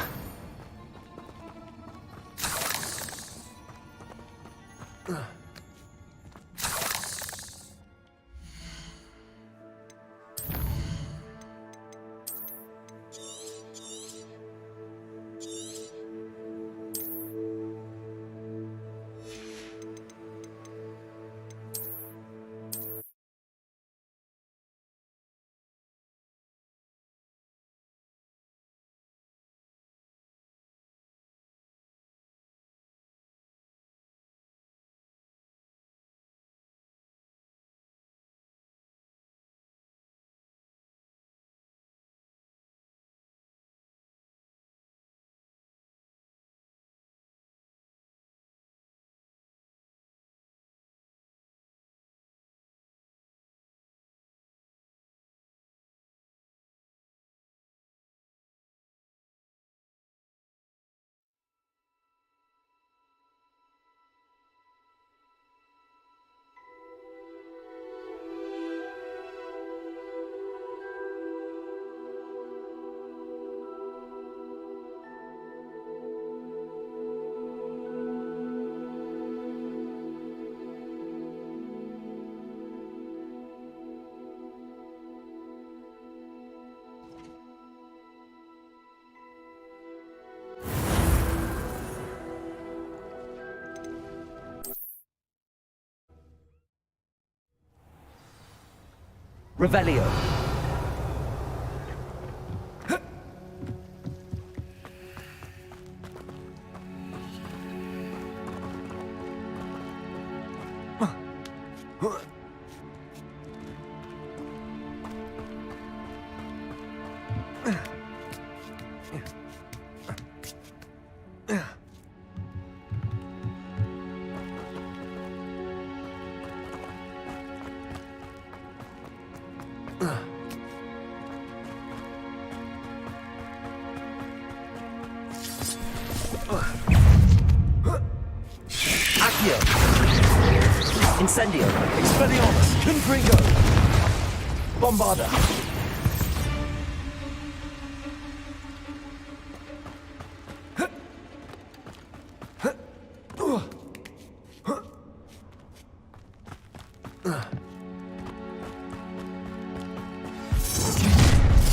Revelio. Accio. Incendio. Expelliarmus. Confringo. Bombarda.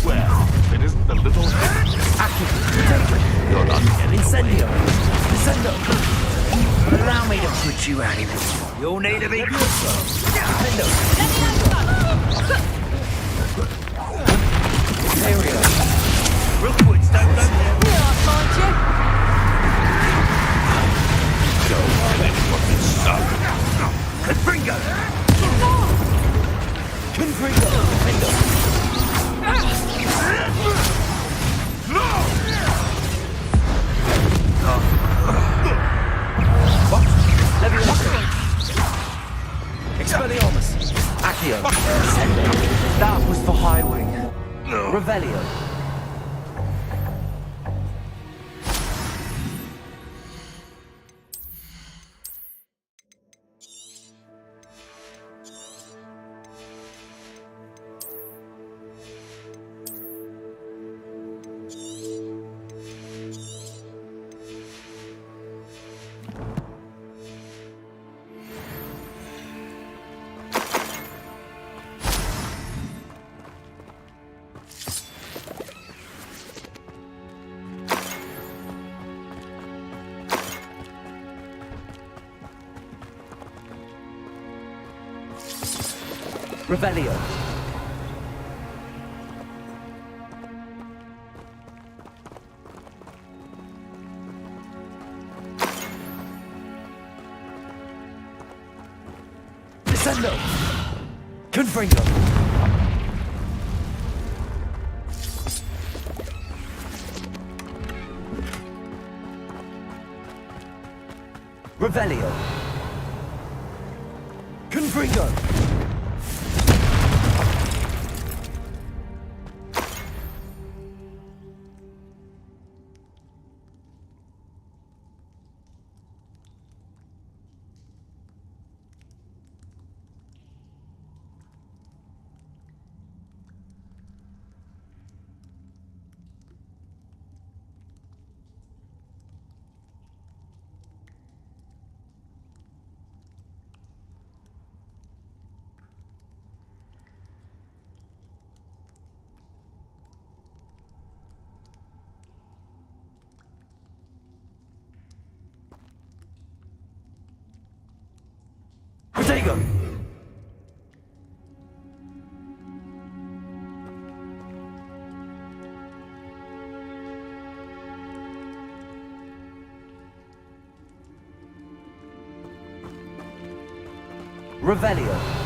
Well, it isn't the little... You're not getting Incendio. Descendo. Allow me to put you out of it. You'll need to be... Nintendo. Imperio. Rookwoods don't go there. Yeah, I'll find you. Go, that's what it's so. Confringo! Confringo. Nintendo. No! What? Leviosa. Expelliarmus. Accio. Descendo. That was for High Wing. Revelio. Revelio. Descendo. Confringo. Revelio. Confringo. Protego! Revelio.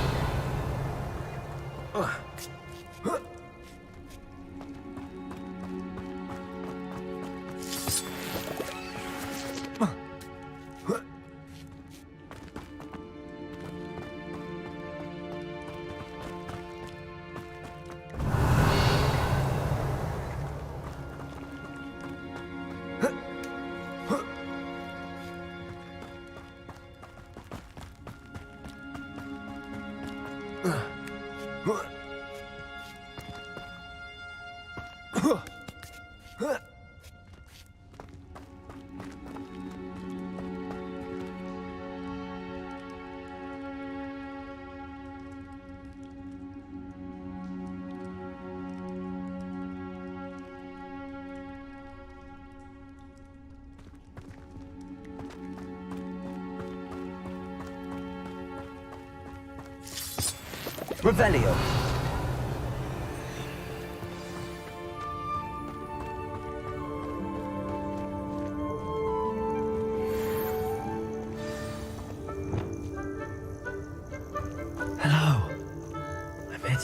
Revelio.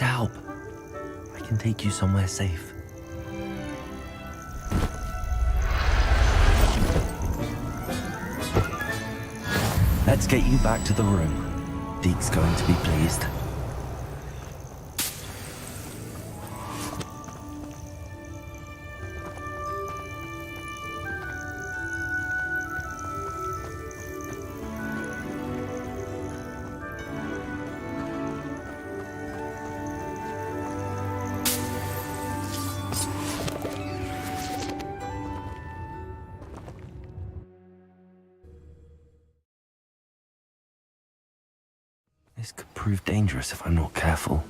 to help. I can take you somewhere safe. Let's get you back to the room. Deke's going to be pleased. This could prove dangerous if I'm not careful.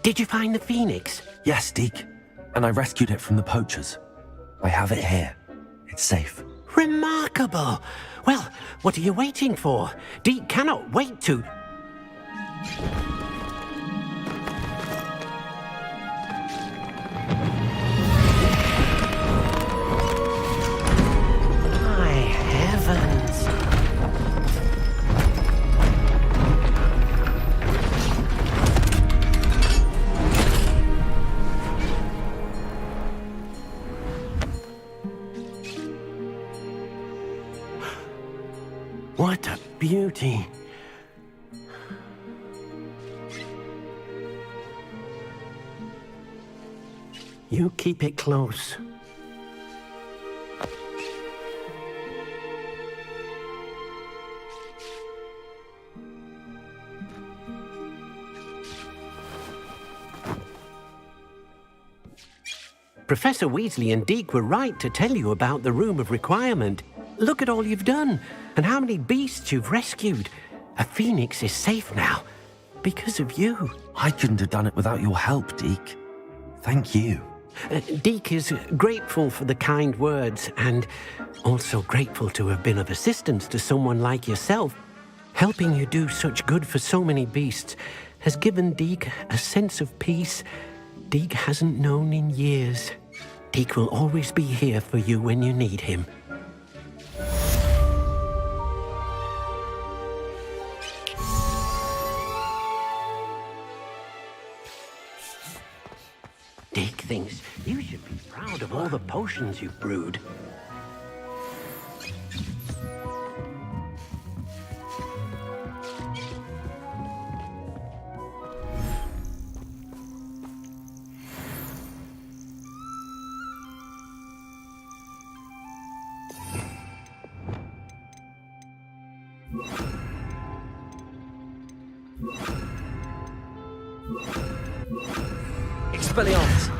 Did you find the phoenix? Yes, Deke. And I rescued it from the poachers. I have it here. It's safe. Remarkable! Well, what are you waiting for? Deke cannot wait to... My heavens! What a beauty! You keep it close. Professor Weasley and Deke were right to tell you about the Room of Requirement. Look at all you've done, and how many beasts you've rescued. A phoenix is safe now, because of you. I couldn't have done it without your help, Deke. Thank you. Deke is grateful for the kind words, and also grateful to have been of assistance to someone like yourself. Helping you do such good for so many beasts has given Deke a sense of peace Deke hasn't known in years. Deke will always be here for you when you need him. Deke thinks you should be proud of all the potions you've brewed. Expelliarmus!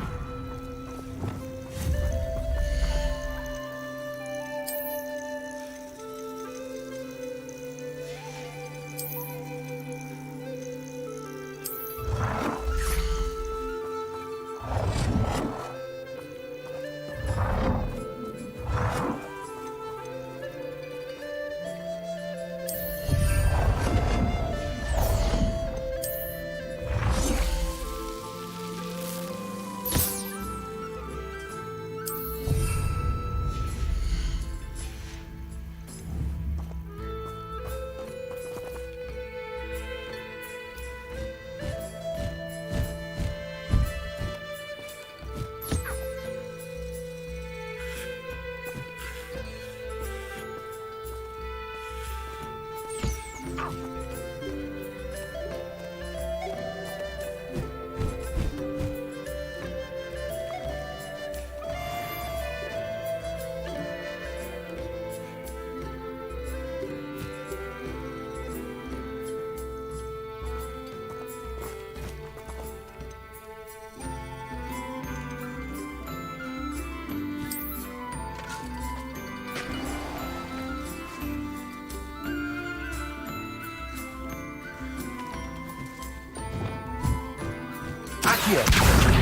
Accio.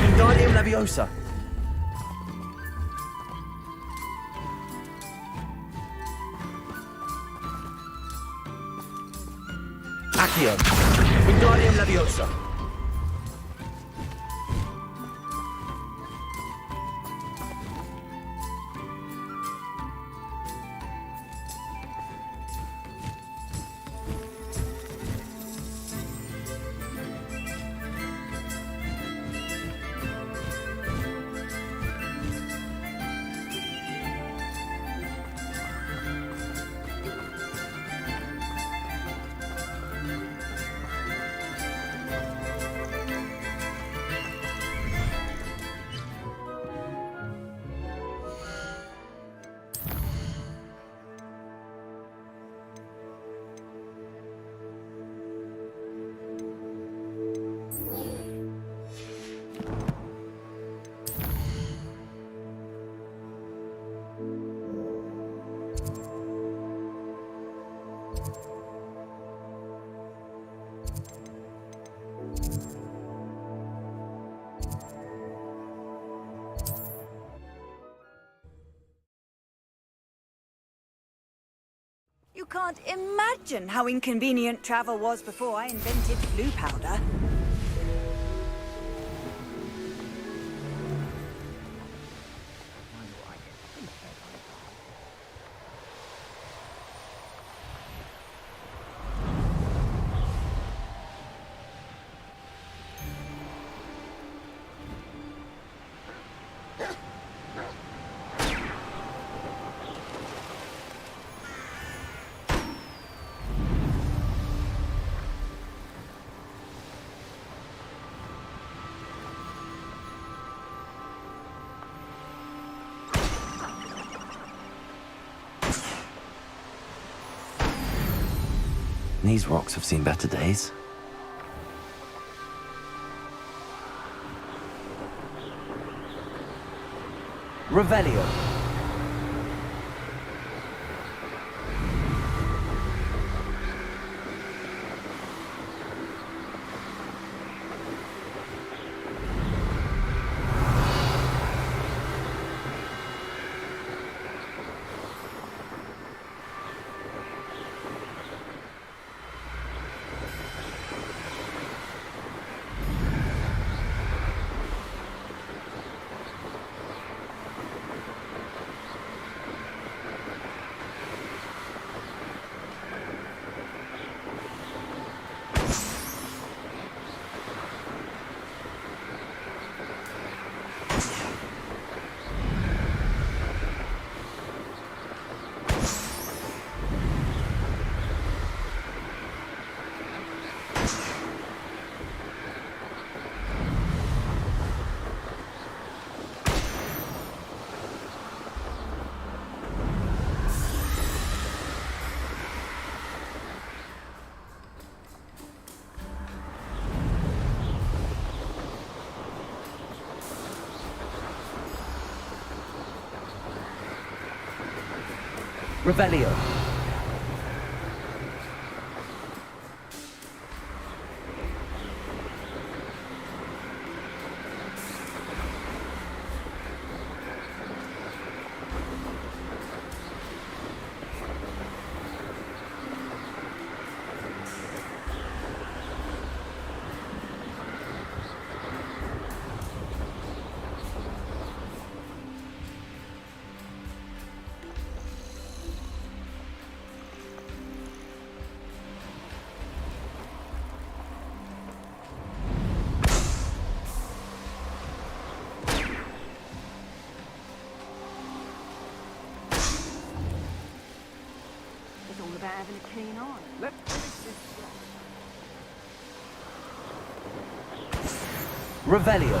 Wingardium Leviosa. Accio. Wingardium Leviosa. You can't imagine how inconvenient travel was before I invented blue powder. These rocks have seen better days. Revelio. Revelio. It's all about having a keen eye. Let's finish this. Revelio.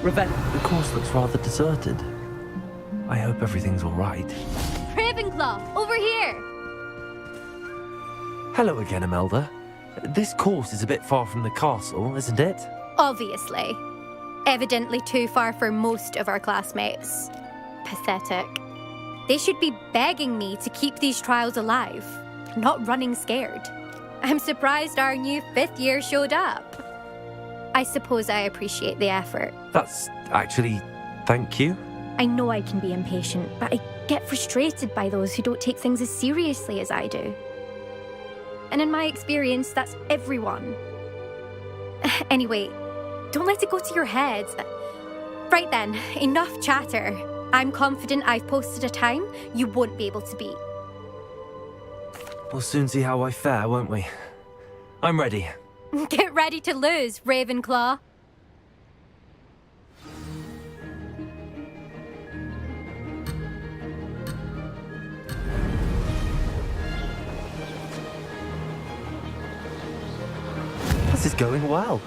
Ravenna. The course looks rather deserted. I hope everything's all right. Ravenclaw, over here! Hello again, Imelda. This course is a bit far from the castle, isn't it? Obviously. Evidently too far for most of our classmates. Pathetic. They should be begging me to keep these trials alive, not running scared. I'm surprised our new 5th year showed up. I suppose I appreciate the effort. That's actually... thank you. I know I can be impatient, but I get frustrated by those who don't take things as seriously as I do. And in my experience, that's everyone. Anyway, don't let it go to your head. Right then, enough chatter. I'm confident I've posted a time you won't be able to beat. We'll soon see how I fare, won't we? I'm ready. Get ready to lose, Ravenclaw. This is going well.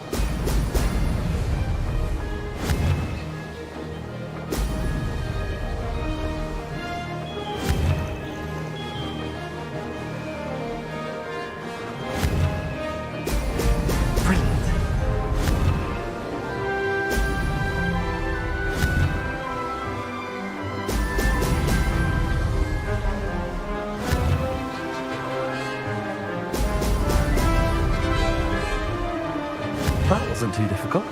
That wasn't too difficult.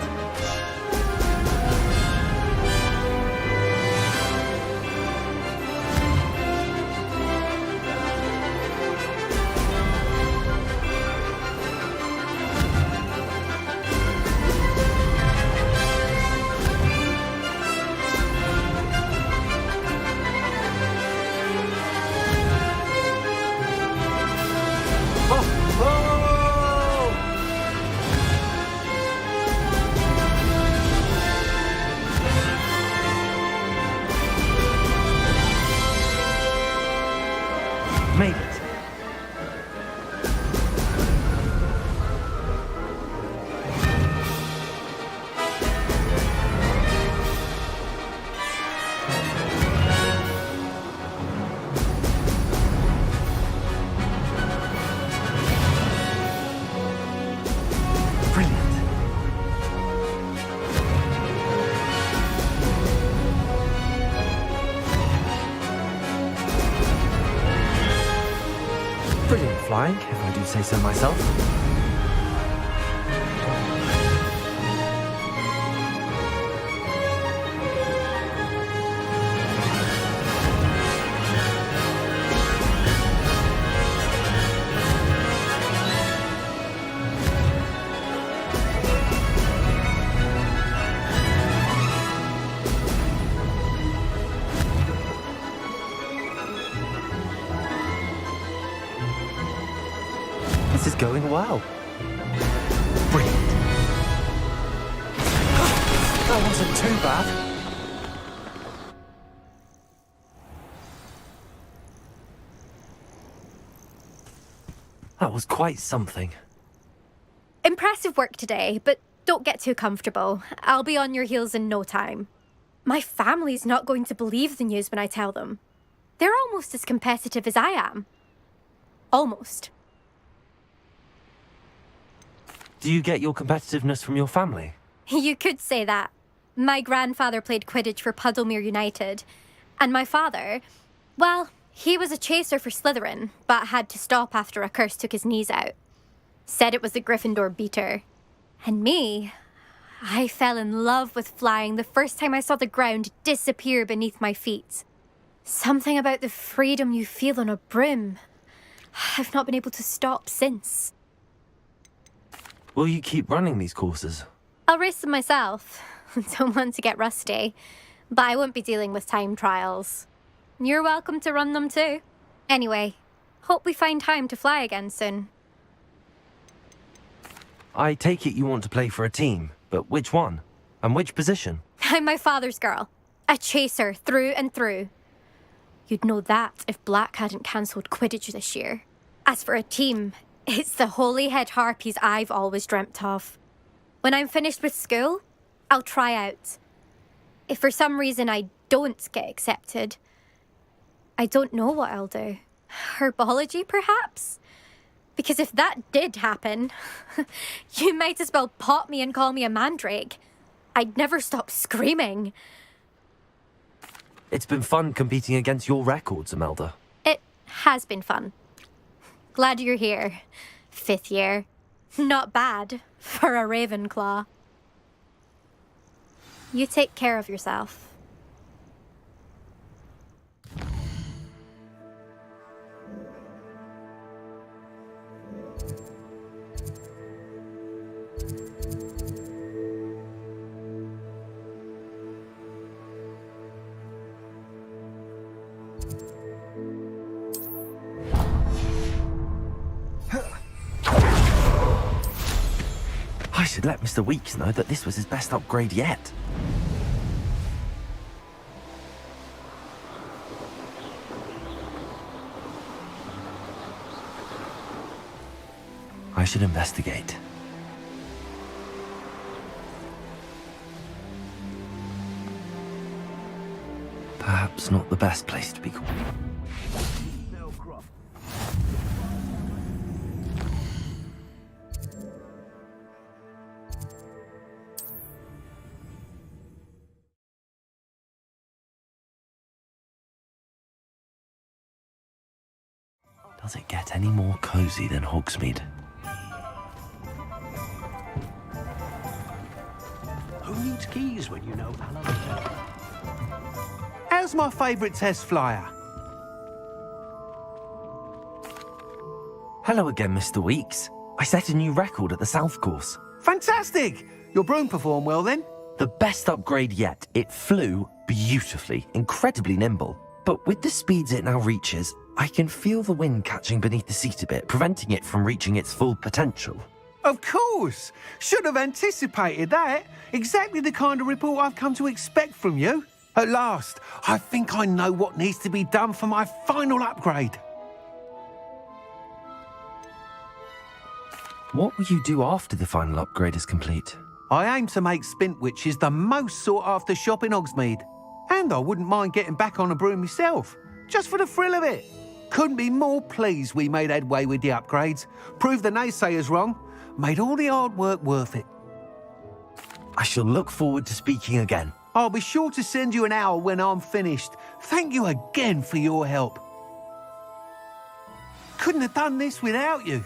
Made it. Brilliant flying, if I do say so myself. This is going well. Brilliant. That wasn't too bad. That was quite something. Impressive work today, but don't get too comfortable. I'll be on your heels in no time. My family's not going to believe the news when I tell them. They're almost as competitive as I am. Almost. Do you get your competitiveness from your family? You could say that. My grandfather played Quidditch for Puddlemere United. And my father, well, he was a chaser for Slytherin, but had to stop after a curse took his knees out. Said it was the Gryffindor beater. And me, I fell in love with flying the first time I saw the ground disappear beneath my feet. Something about the freedom you feel on a broom. I've not been able to stop since. Will you keep running these courses? I'll race them myself. Don't want to get rusty. But I won't be dealing with time trials. You're welcome to run them too. Anyway, hope we find time to fly again soon. I take it you want to play for a team, but which one? And which position? I'm my father's girl. A chaser through and through. You'd know that if Black hadn't cancelled Quidditch this year. As for a team, it's the Holyhead Harpies I've always dreamt of. When I'm finished with school, I'll try out. If for some reason I don't get accepted, I don't know what I'll do. Herbology, perhaps? Because if that did happen, you might as well pot me and call me a mandrake. I'd never stop screaming. It's been fun competing against your records, Imelda. It has been fun. Glad you're here. 5th year. Not bad for a Ravenclaw. You take care of yourself. I should let Mr. Weeks know that this was his best upgrade yet. I should investigate. Perhaps not the best place to be called. Does it get any more cozy than Hogsmeade? Who needs keys when you know Alan? How's my favourite test flyer? Hello again, Mr. Weeks. I set a new record at the South Course. Fantastic! Your broom performed well then? The best upgrade yet. It flew beautifully, incredibly nimble. But with the speeds it now reaches, I can feel the wind catching beneath the seat a bit, preventing it from reaching its full potential. Of course! Should have anticipated that. Exactly the kind of report I've come to expect from you. At last, I think I know what needs to be done for my final upgrade. What will you do after the final upgrade is complete? I aim to make Spintwitches the most sought-after shop in Hogsmeade. And I wouldn't mind getting back on a broom myself, just for the thrill of it. Couldn't be more pleased we made headway with the upgrades, proved the naysayers wrong, made all the hard work worth it. I shall look forward to speaking again. I'll be sure to send you an owl when I'm finished. Thank you again for your help. Couldn't have done this without you.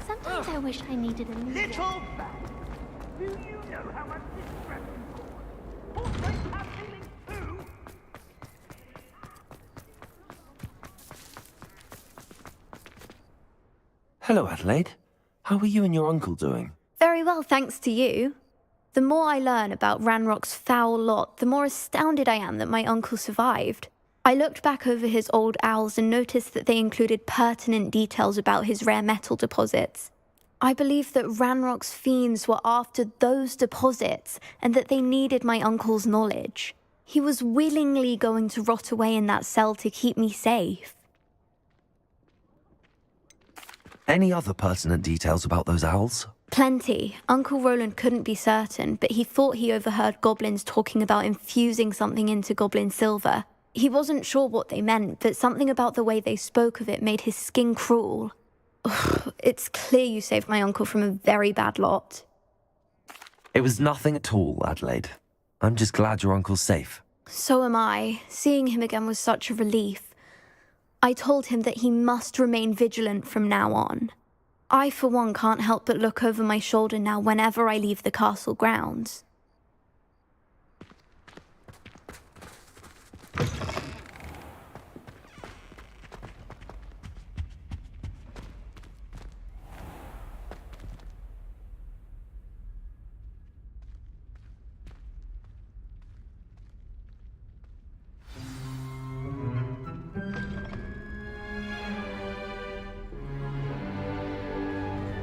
Sometimes I wish I needed a Little bat. Do you know how much this dress costs? Portraits have feelings too. Hello, Adelaide. How are you and your uncle doing? Very well, thanks to you. The more I learn about Ranrock's foul lot, the more astounded I am that my uncle survived. I looked back over his old owls and noticed that they included pertinent details about his rare metal deposits. I believe that Ranrock's fiends were after those deposits and that they needed my uncle's knowledge. He was willingly going to rot away in that cell to keep me safe. Any other pertinent details about those owls? Plenty. Uncle Roland couldn't be certain, but he thought he overheard goblins talking about infusing something into goblin silver. He wasn't sure what they meant, but something about the way they spoke of it made his skin crawl. Ugh, it's clear you saved my uncle from a very bad lot. It was nothing at all, Adelaide. I'm just glad your uncle's safe. So am I. Seeing him again was such a relief. I told him that he must remain vigilant from now on. I, for one, can't help but look over my shoulder now whenever I leave the castle grounds.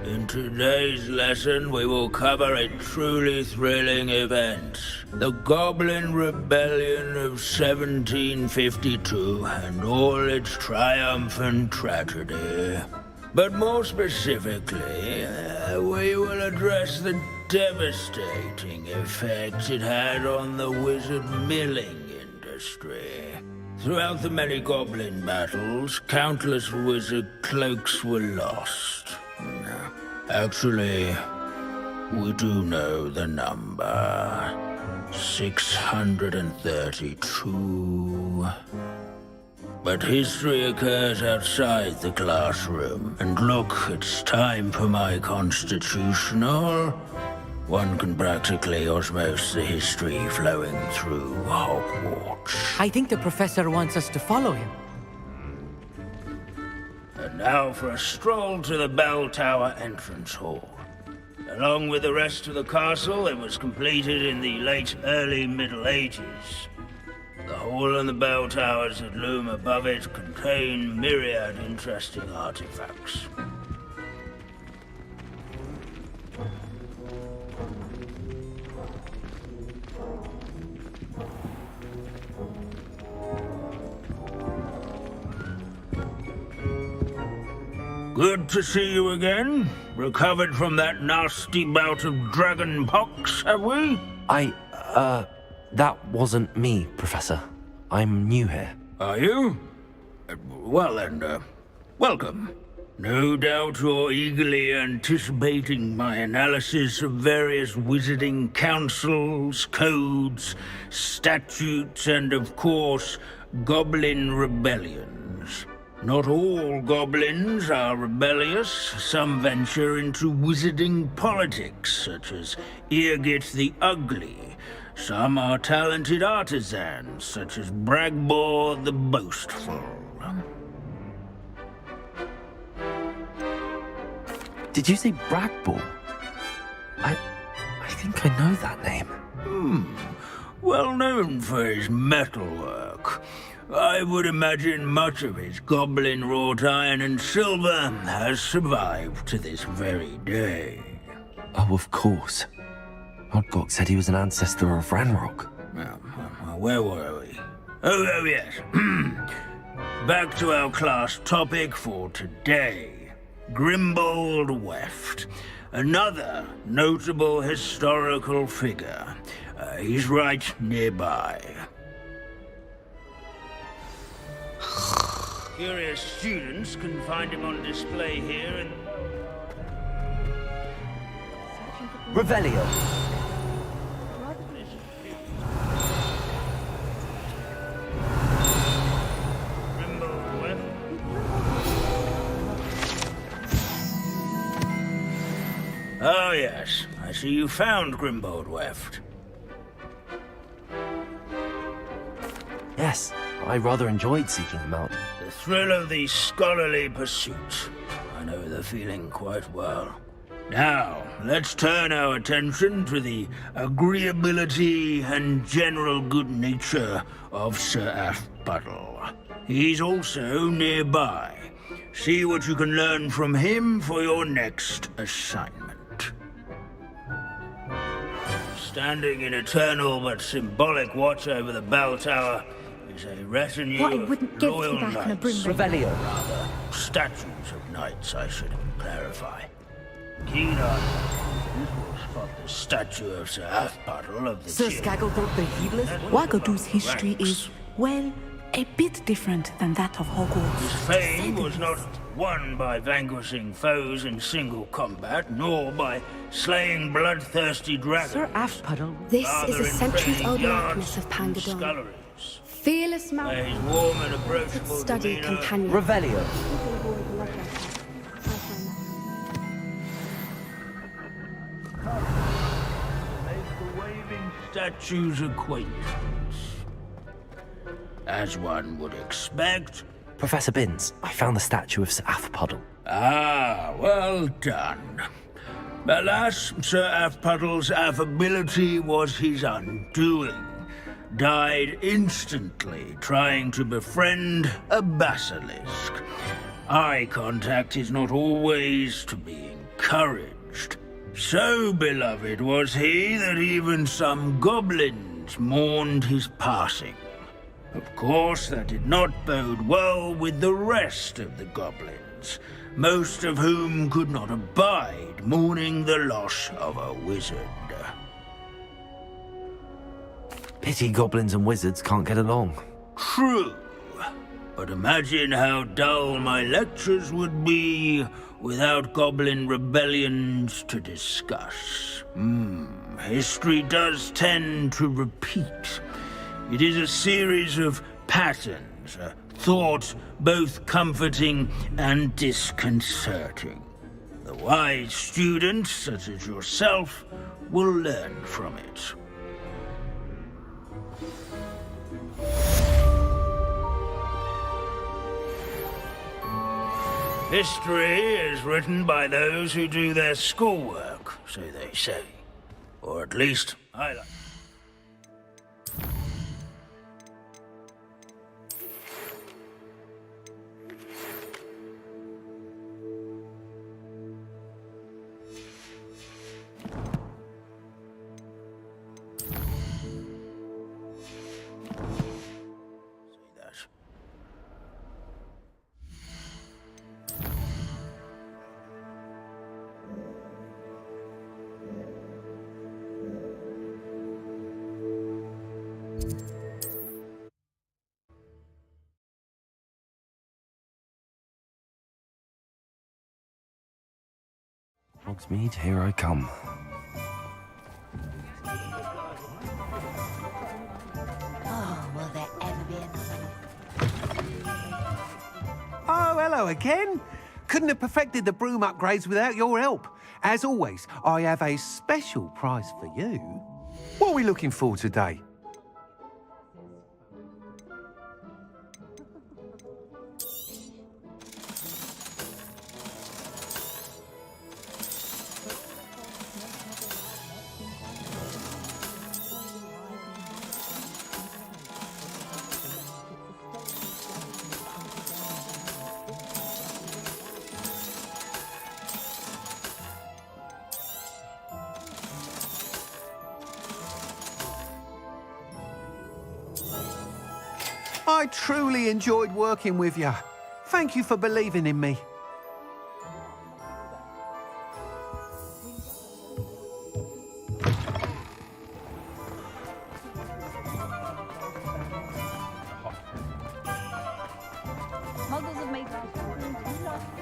In today's lesson, we will cover a truly thrilling event. The Goblin Rebellion of 1752 and all its triumphant tragedy. But more specifically, we will address the devastating effect it had on the wizard milling industry. Throughout the many goblin battles, countless wizard cloaks were lost. Actually, we do know the number. 632. But history occurs outside the classroom. And look, it's time for my constitutional. One can practically osmose the history flowing through Hogwarts. I think the professor wants us to follow him. And now for a stroll to the bell tower entrance hall. Along with the rest of the castle, it was completed in the late early Middle Ages. The hall and the bell towers that loom above it contain myriad interesting artifacts. Good to see you again. Recovered from that nasty bout of dragon pox, have we? That wasn't me, Professor. I'm new here. Are you? Well then, welcome. No doubt you're eagerly anticipating my analysis of various wizarding councils, codes, statutes, and of course, goblin rebellions. Not all goblins are rebellious. Some venture into wizarding politics, such as Eargit the Ugly. Some are talented artisans, such as Bragbor the Boastful. Did you say Bragbor? I think I know that name. Well known for his metalwork. I would imagine much of his goblin-wrought iron and silver has survived to this very day. Oh, of course. Odgok said he was an ancestor of Ranrock. Where were we? Oh yes. Back to our class topic for today. Grimbold Weft. Another notable historical figure. He's right nearby. Curious students can find him on display here in... Revelio. Oh yes, I see you found Grimbold Weft. Yes, I rather enjoyed seeking him out. The thrill of the scholarly pursuit. I know the feeling quite well. Now, let's turn our attention to the agreeability and general good nature of Sir Aphbuttle. He's also nearby. See what you can learn from him for your next assignment. Standing in eternal but symbolic watch over the bell tower is a retinue What I wouldn't of give loyal you back on a knights. broom. Rather, statues of knights, I should clarify. Keen eyes, got the statue of Sir Halfpuddle of the Sir Chin. Skagglethorpe the Heedless? Wagadu's history is, well, a bit different than that of Hogwarts. His fame was not won by vanquishing foes in single combat, nor by slaying bloodthirsty dragons. Sir Halfpuddle. This Rather is a in centuries-old playing likeness yards of and Pangadon. sculleries. Fearless By mouth. his warm and approachable Study demeanor, companion. Revelio. make the waving statue's acquaintance. As one would expect. Professor Binns, I found the statue of Sir Halfpuddle. Ah, well done. Alas, Sir Halfpuddle's affability was his undoing. Died instantly trying to befriend a basilisk. Eye contact is not always to be encouraged. So beloved was he that even some goblins mourned his passing. Of course, that did not bode well with the rest of the goblins, most of whom could not abide mourning the loss of a wizard. Pity goblins and wizards can't get along. True, but imagine how dull my lectures would be without goblin rebellions to discuss. History does tend to repeat. It is a series of patterns, a thought both comforting and disconcerting. The wise student, such as yourself, will learn from it. History is written by those who do their schoolwork, so they say. Or at least, I like. Hogsmeade, here I come. Oh, will there ever be another? Oh, hello again. Couldn't have perfected the broom upgrades without your help. As always, I have a special prize for you. What are we looking for today? I truly enjoyed working with you. Thank you for believing in me. Muggles have made that.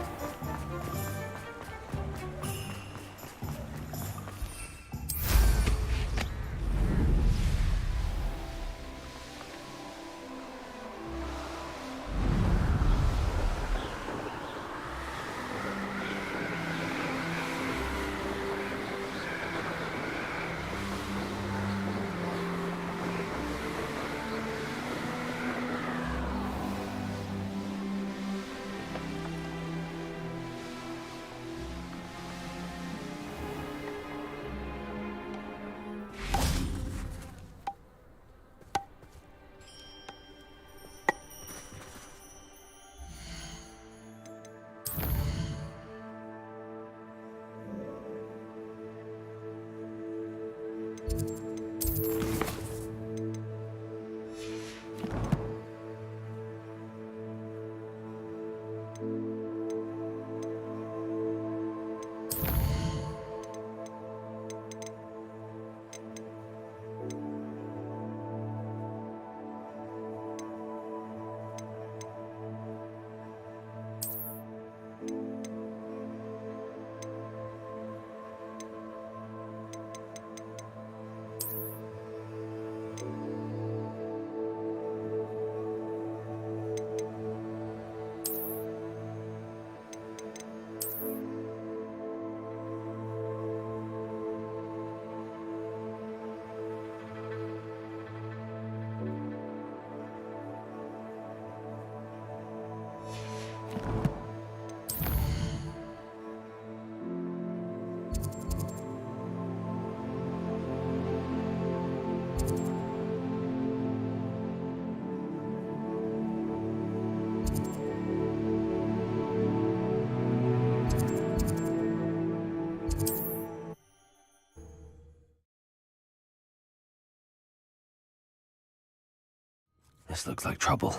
This looks like trouble.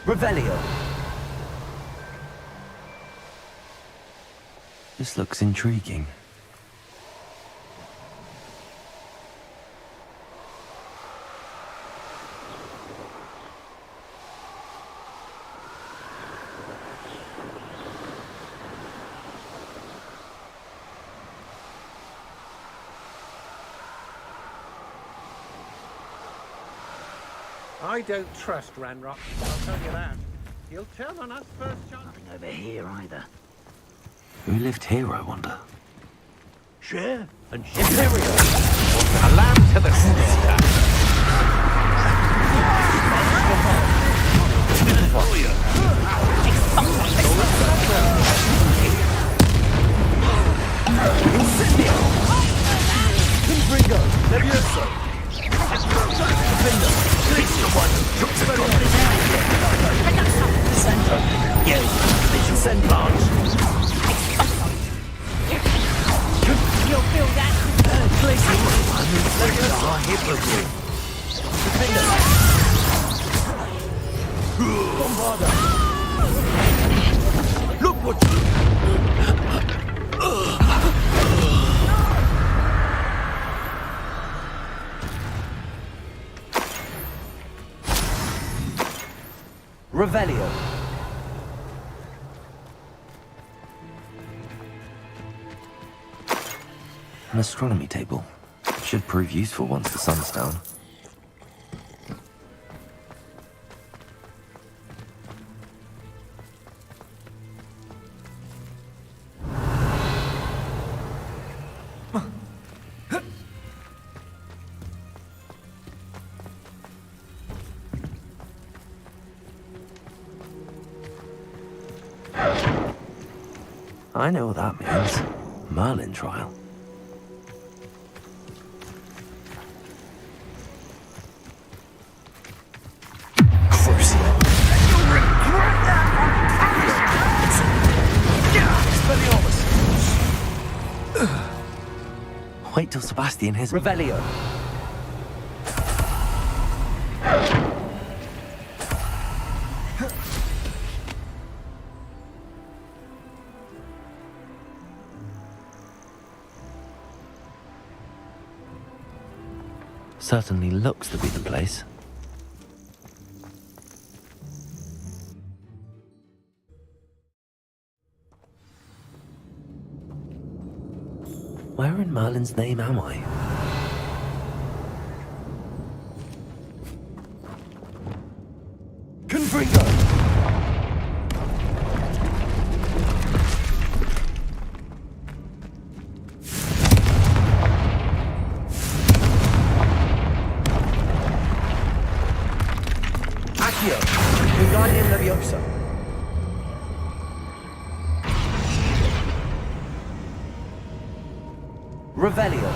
Revelio. This looks intriguing. I don't trust Ranrock, I'll tell you that. He'll turn on us first chance. Nothing over here either. Who lived here, I wonder? Share and Imperial! A lamb to the slaughter! Incendio! Confringo! Nervioso! Defender! Release the one! Yes! Send large! You'll feel that! Placing one! Nervioso! Hypocrite! Defender! Bombarda! Look what Revelio. An astronomy table. Should prove useful once the sun's down. I know what that means. Merlin trial. Crucio. You'll regret that! Wait till Sebastian hears Revelio. Certainly looks to be the place. Where in Merlin's name am I? Confringo! Wingardium Leviosa. Revelio.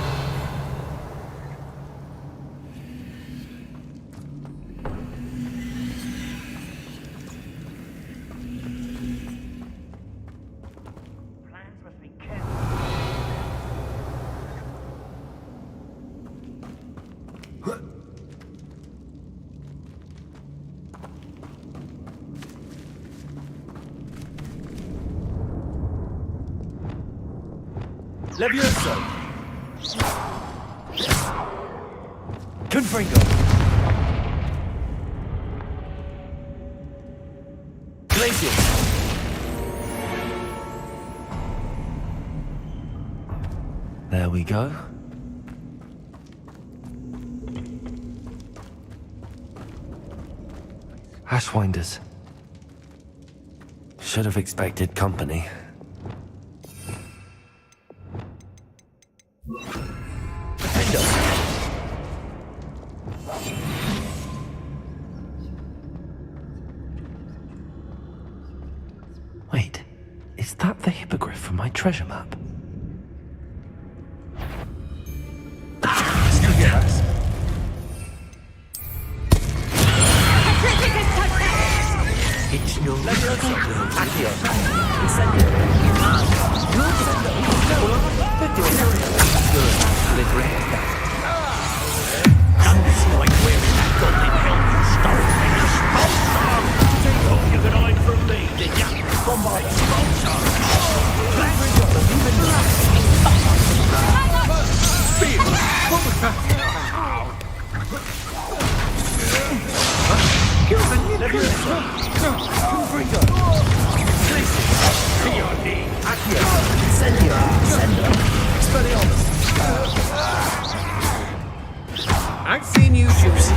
Plans must be careful. Levioso. Confringo. Glacier. There we go. Ashwinders. Should have expected company. Wait, is that the hippogriff from my treasure map? Still hear us? It's no You can hide from me, did ya? Come by the sponsor. I've seen you juicy.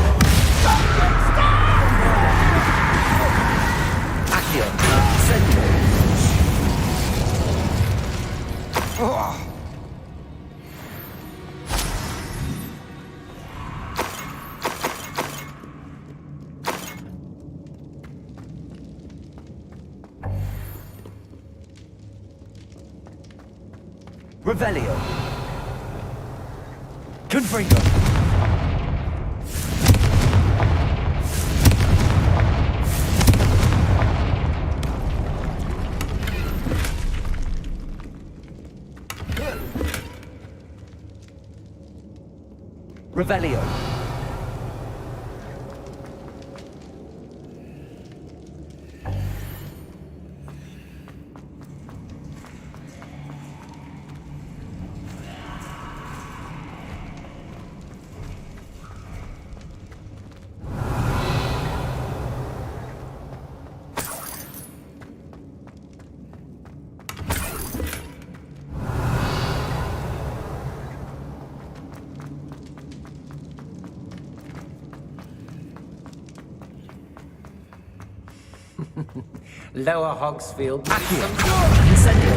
Revelio. Confringo. Revelio. Lower Hogsfield. Incendio.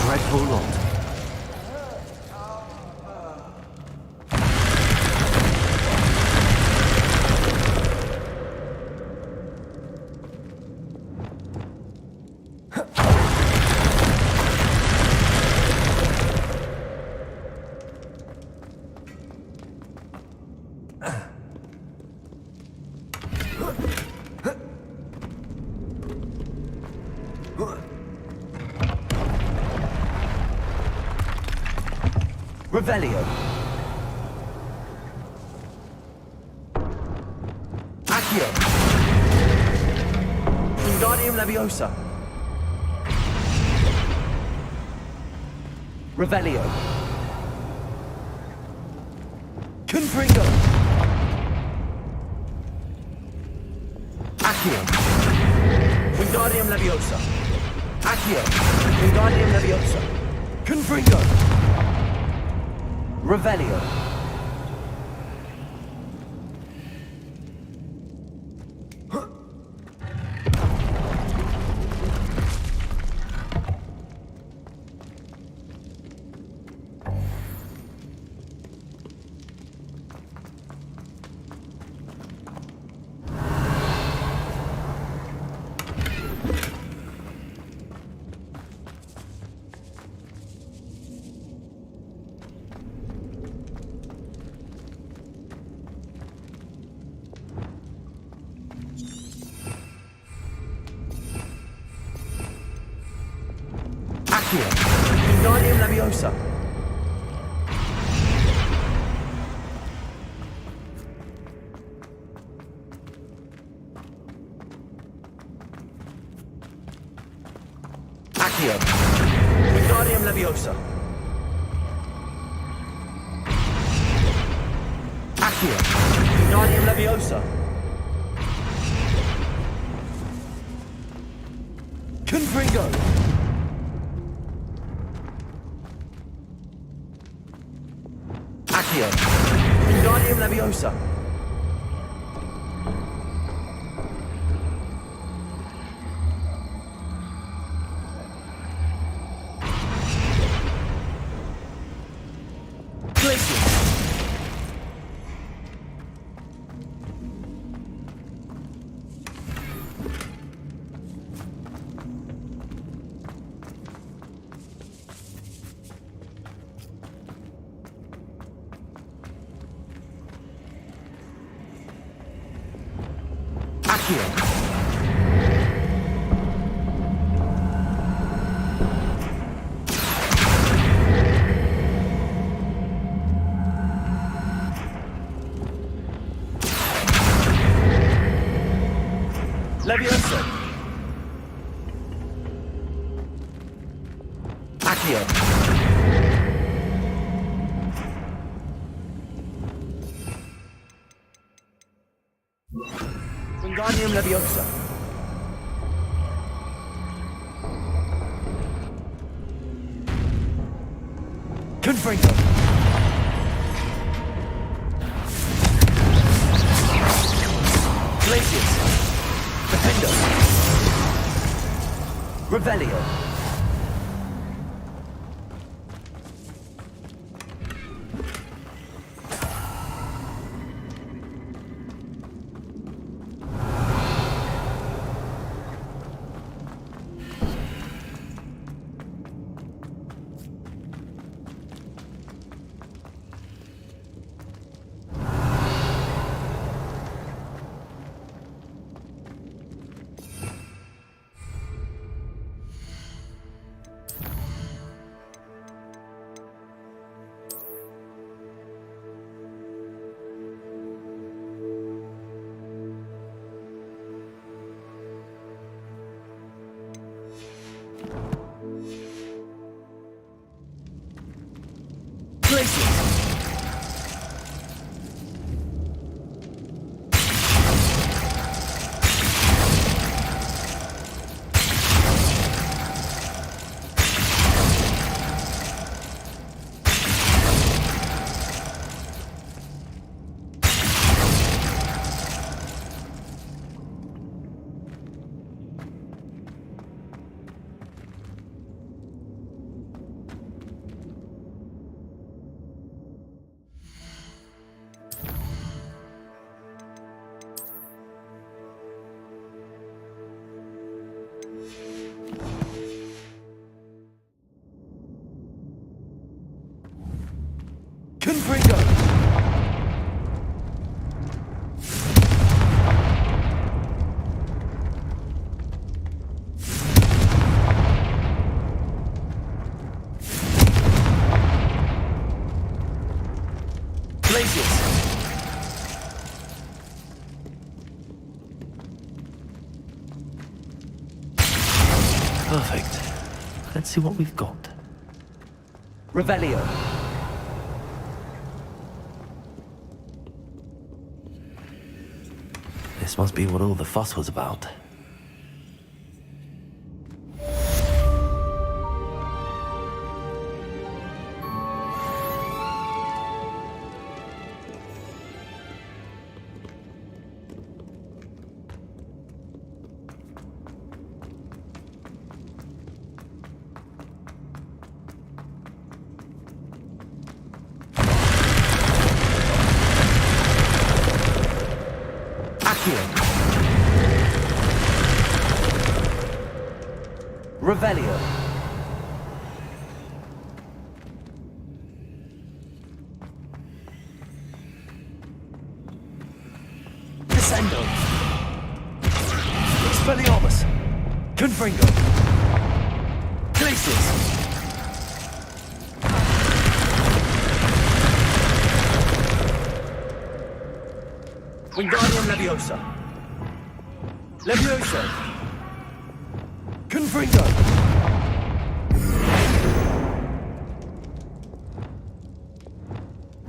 Dreadful lot. Revelio. Accio. Wingardium Leviosa. Revelio. Confringo. Accio. Wingardium Leviosa. Accio. Wingardium Leviosa. Confringo. Revelio. Wingardium Leviosa. Accio. Wingardium Leviosa. Accio. Wingardium Leviosa. Confringo. Accio. Wingardium Leviosa. Leviosa. Accio. Wingardium Leviosa. Confringo. Glacius. Defendo. Revelio. Confringo. Glacius. Perfect. Let's see what we've got. Revelio. This must be what all the fuss was about. Revelio. Descendo. Expelliarmus. Confringo. Glacius. Wingardium Leviosa. Leviosa. Confringo.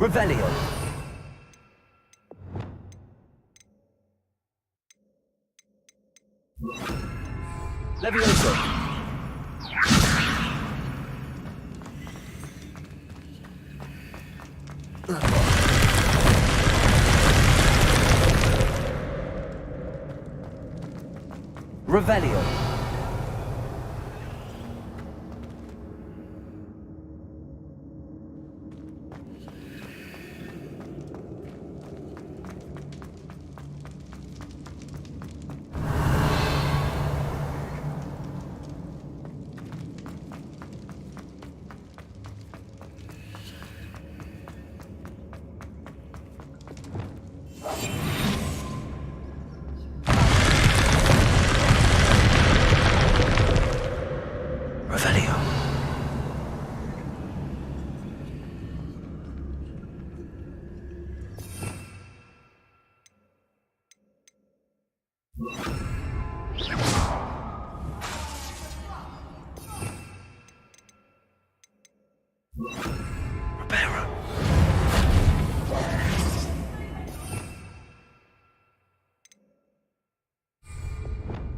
Revelio. Leviosa. Revelio.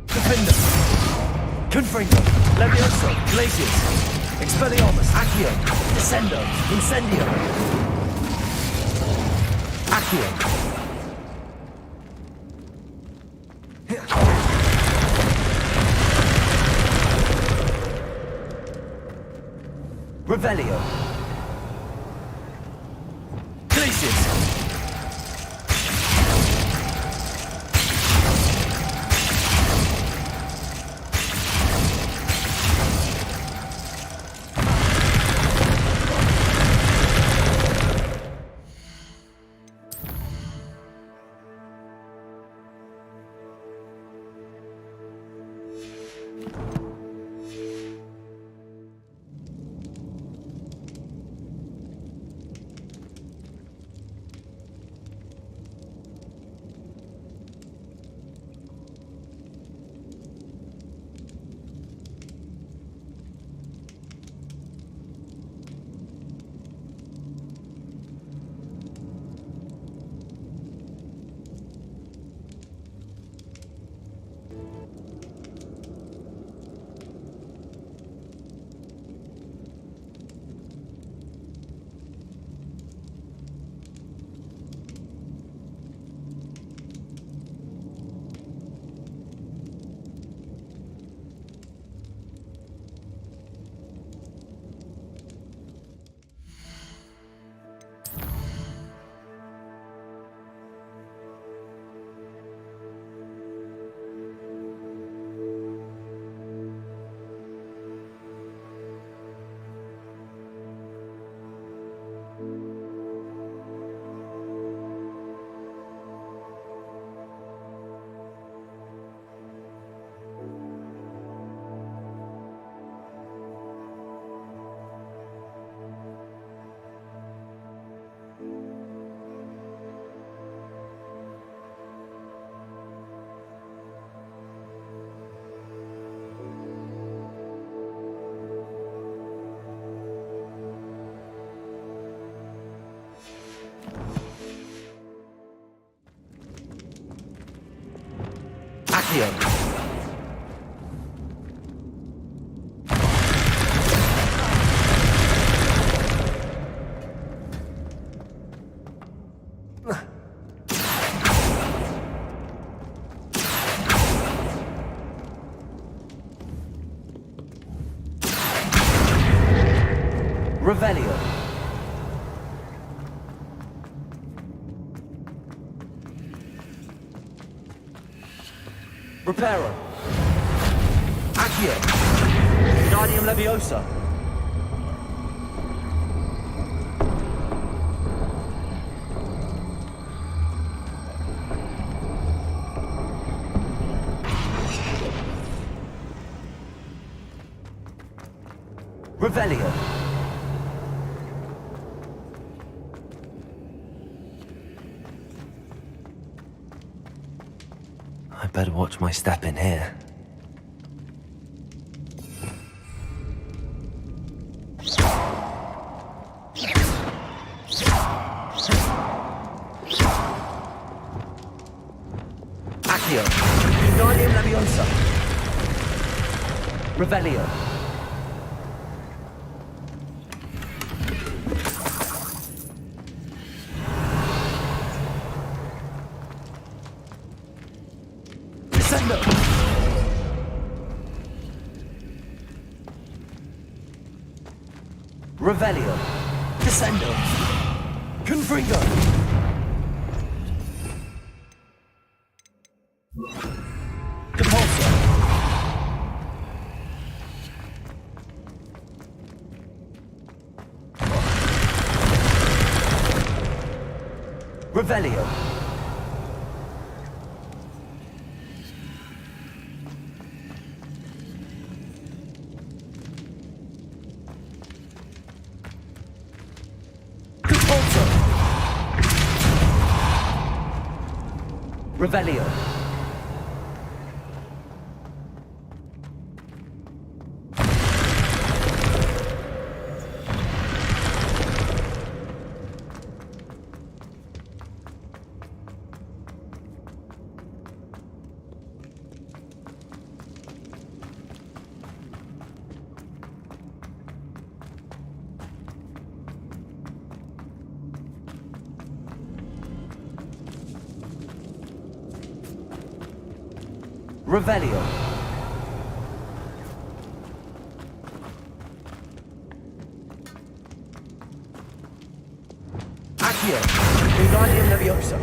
Defender, Confringo, Levioso, Glacius, Expelliarmus, Accio, Descendo, Incendio, Accio, Revelio, Glacius, Accio, Revelio, Reparo, Accio, Guardium Leviosa, Revelio, I better watch my step in here. Accio, Guardium Leviosa, Revelio, Descendo, Revelio, Descendo, Confringo, Compulsor, Revelio, Compulsor, Revelio, Revelio. Accio. Wingardium Leviosa.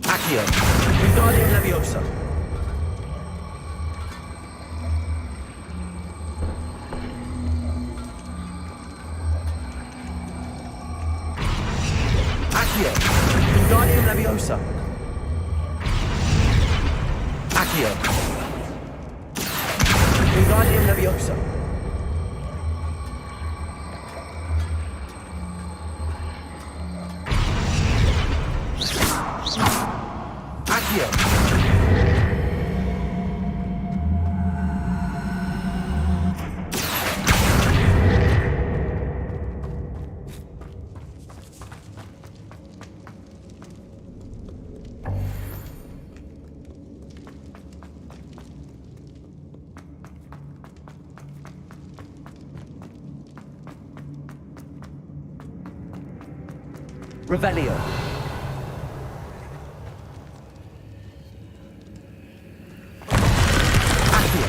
Accio. Wingardium Leviosa. Accio. Wingardium Leviosa. Accio. Wingardium Leviosa. Accio. Revelio. Accio.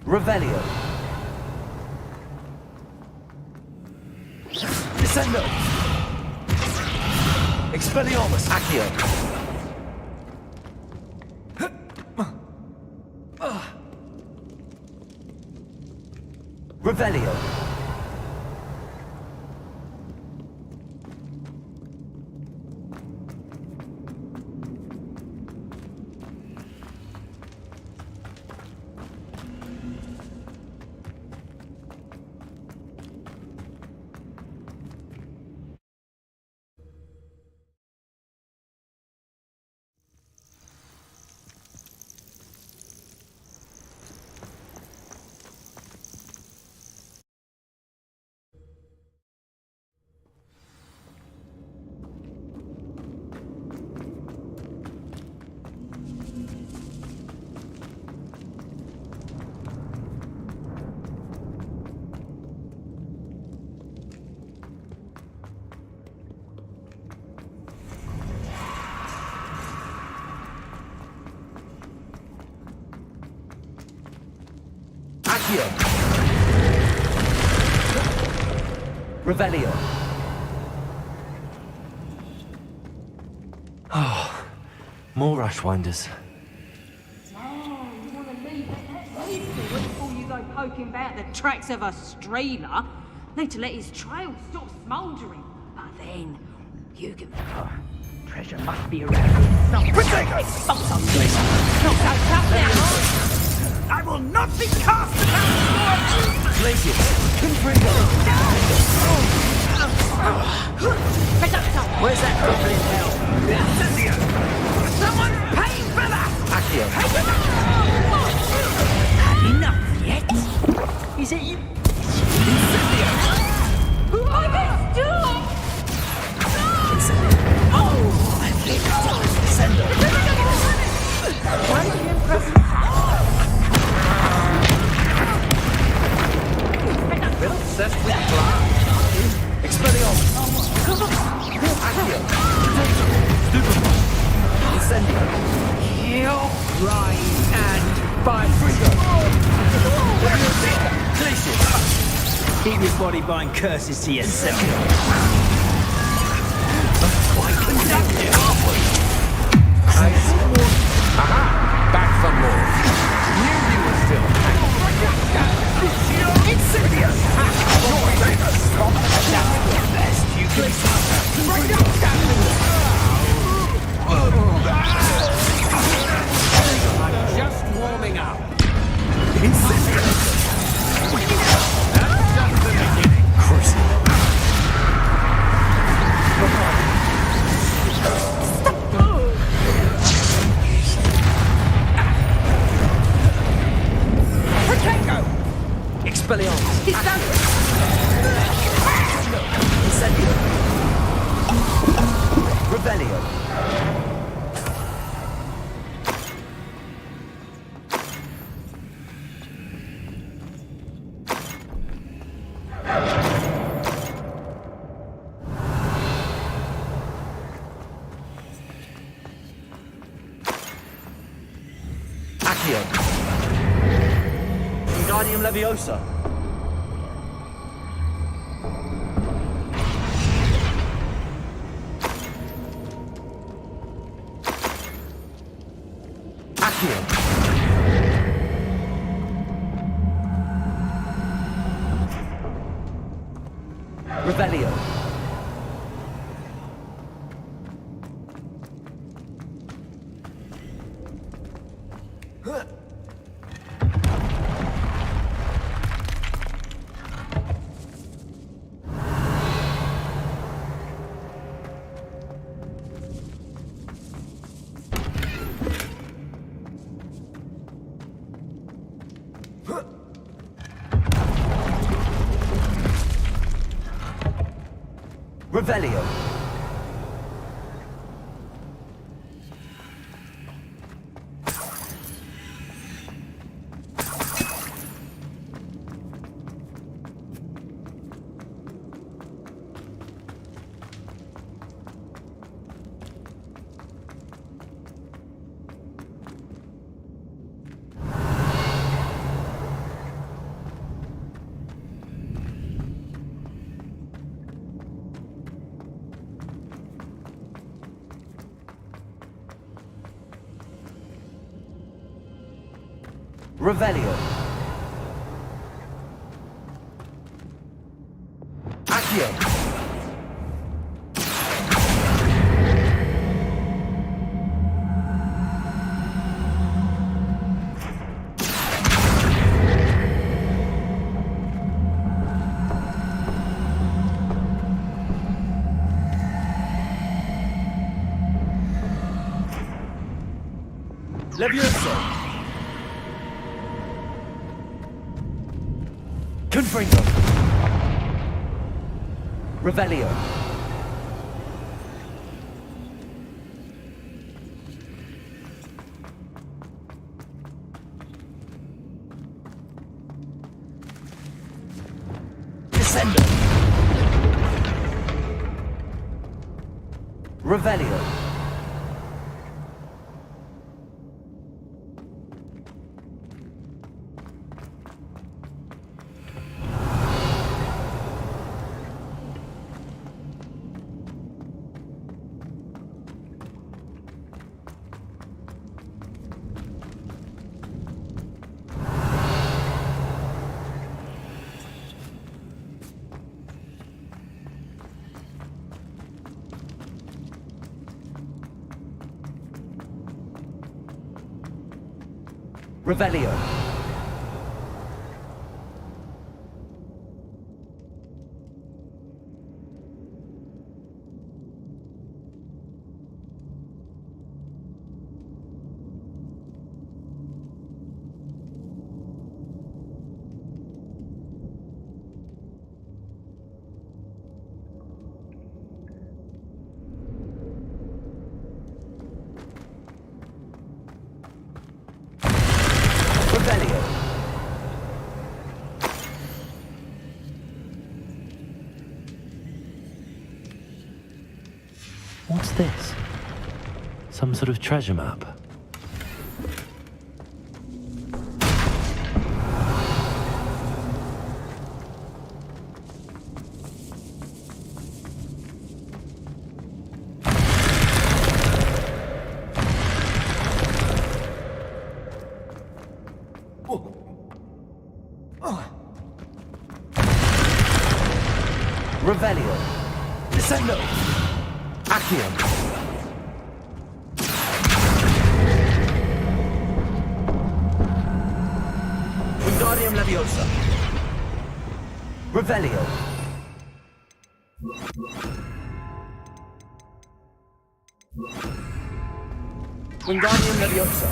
Revelio. Descendo. Expelliarmus. Accio. Revelio. Accio. Revelio. Oh, more Ashwinders. You want to leave it before you go poking about the tracks of a streamer. Need to let his trail stop smouldering. But then, you can... treasure must be around here somewhere. Ridiculous! Not so tough now. I will not be cast without Glacius. Confringo. Where's that goblin hell? Cynthia! Someone pay for that! Accio. Enough yet? Is it you? Cynthia! I can stop! Oh! I think Sendo. Obsessed with glass. Expelliarmus. Accio. Stupefy. Incendio. Heal, rise, and fight. Glacius. Keep your body bind curses to yourself. quite conductive. Aha! Back some more. Knew you were still Insidious! That's the best you can I'm just warming up. Insidious! That's just the beginning. Expelliarmus. He's done it! Accio. Wingardium Leviosa. Accio. Revelio. Revelio. Revelio. Accio. Leviosa. Confringo. Revelio. Descendo. Revelio. Revelio. Revelio. What's this? Some sort of treasure map. Revelio. Descendo. Accio. Wingardium Leviosa. Revelio. Wingardium Leviosa.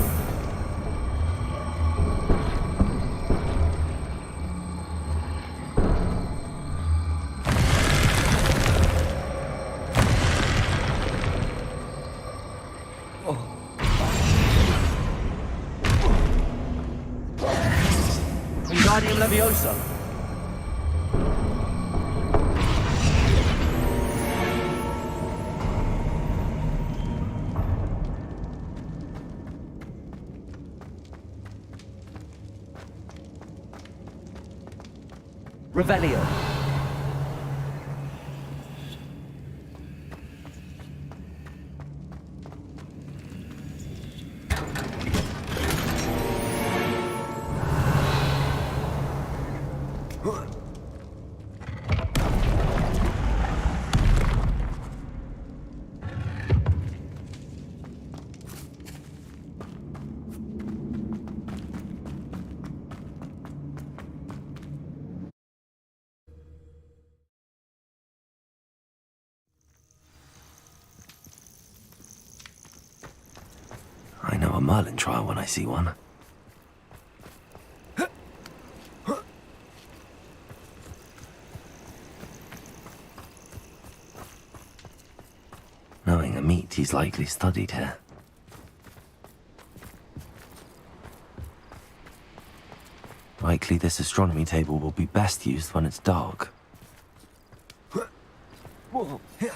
Wingardium Leviosa. Revelio. I know a Merlin trial when I see one. Knowing a meat, he's likely studied here. Likely this astronomy table will be best used when it's dark. Whoa, here.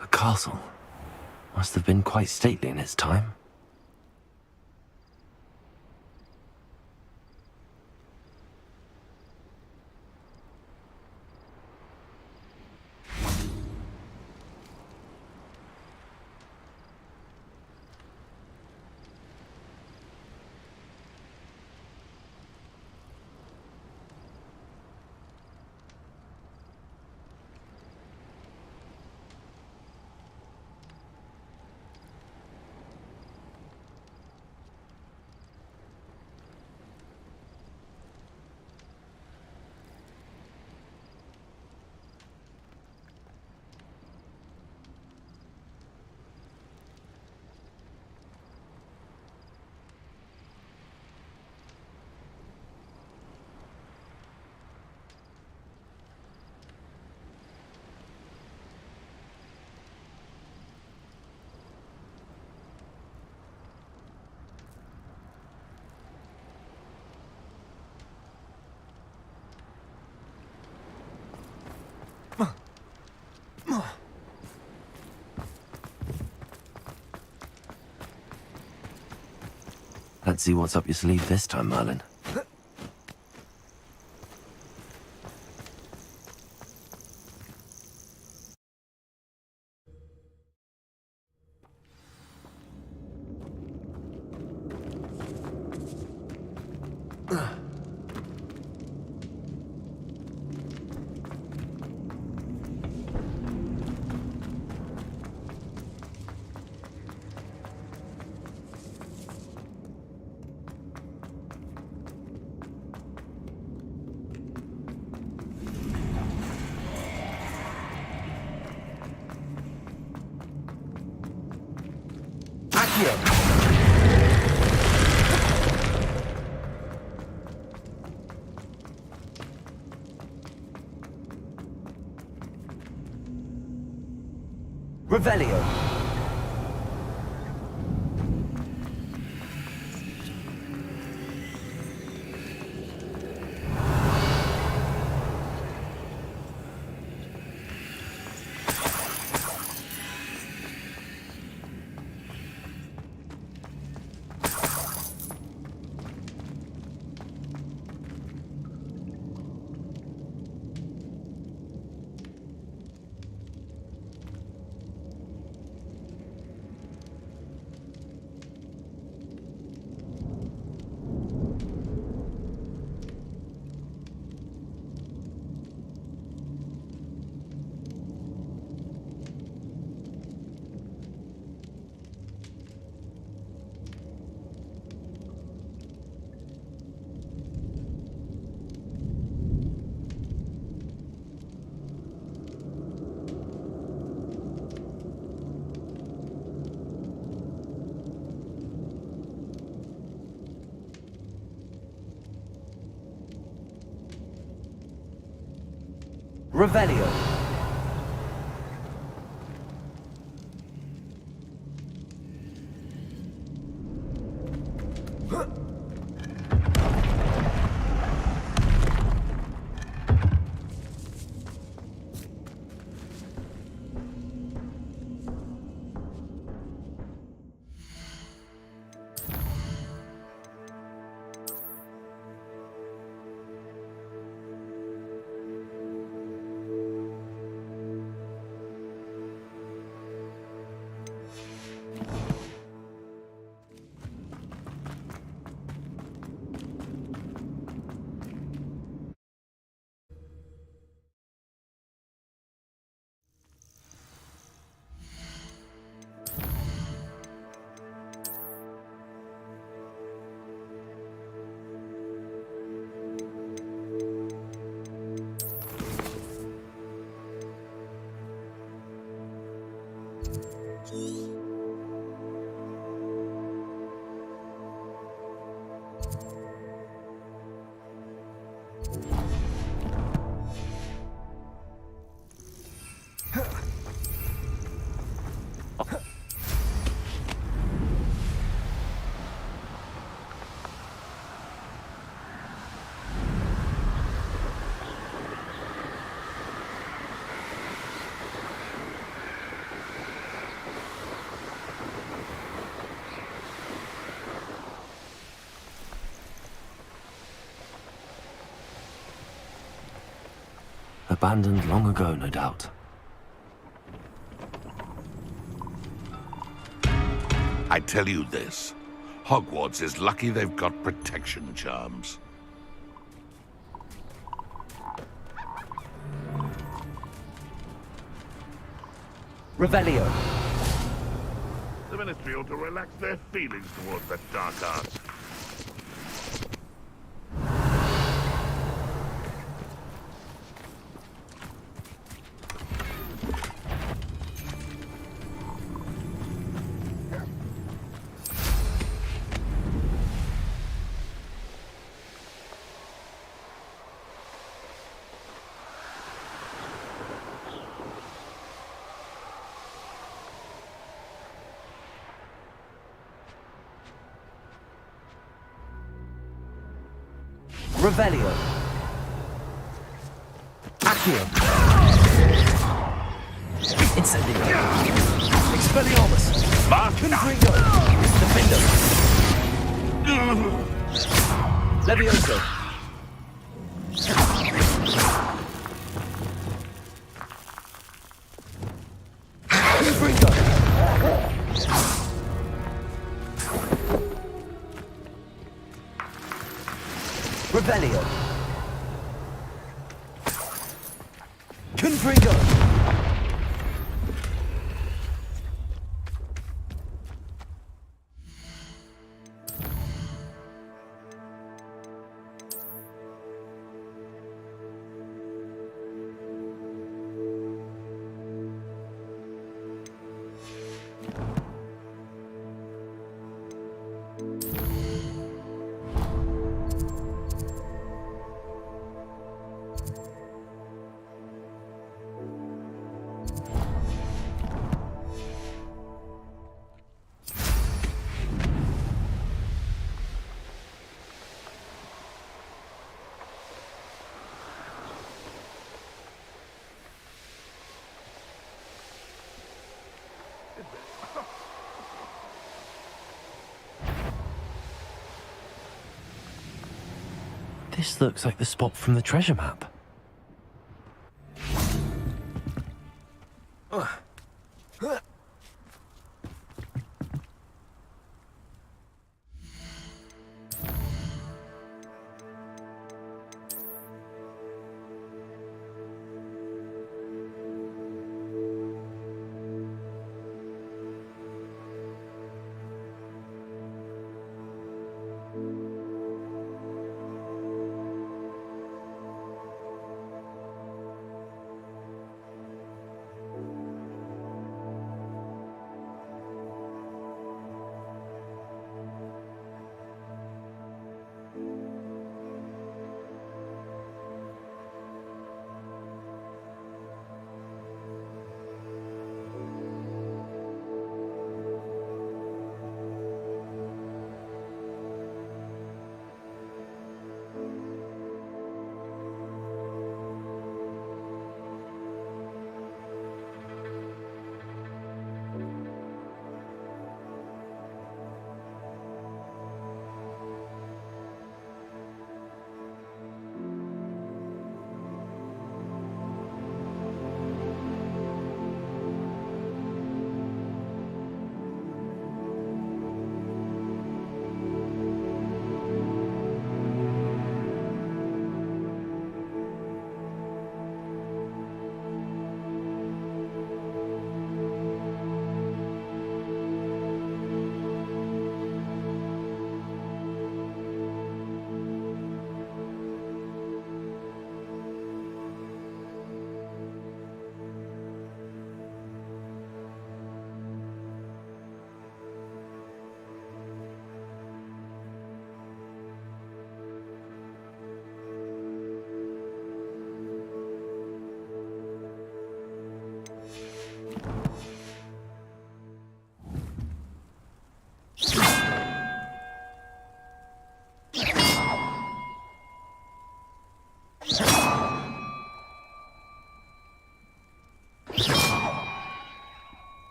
A castle. Must have been quite stately in its time. Let's see what's up your sleeve this time, Merlin. Revelio. Revelio. Abandoned long ago, no doubt. I tell you this, Hogwarts is lucky they've got protection charms. Revelio. The Ministry ought to relax their feelings towards that dark arts. Revelio. Accio. Incendio. Expelliarmus. Confringo. Defendo. Levioso. Confringo. Revelio. Confringo. This looks like the spot from the treasure map.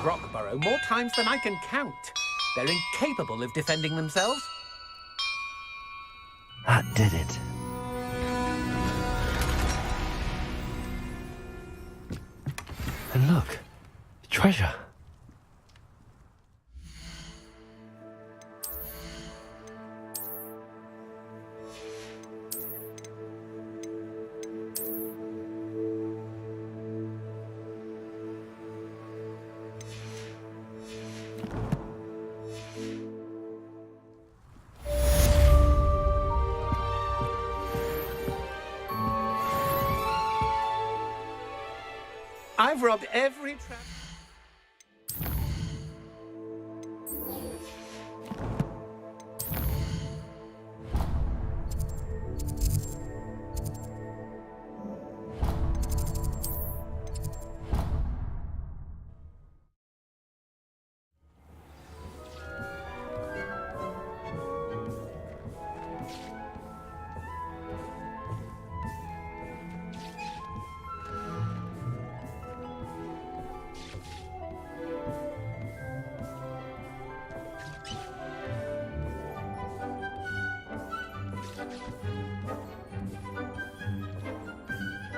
Brockborough more times than I can count. They're incapable of defending themselves. That did it. And look, treasure. I've robbed every trap.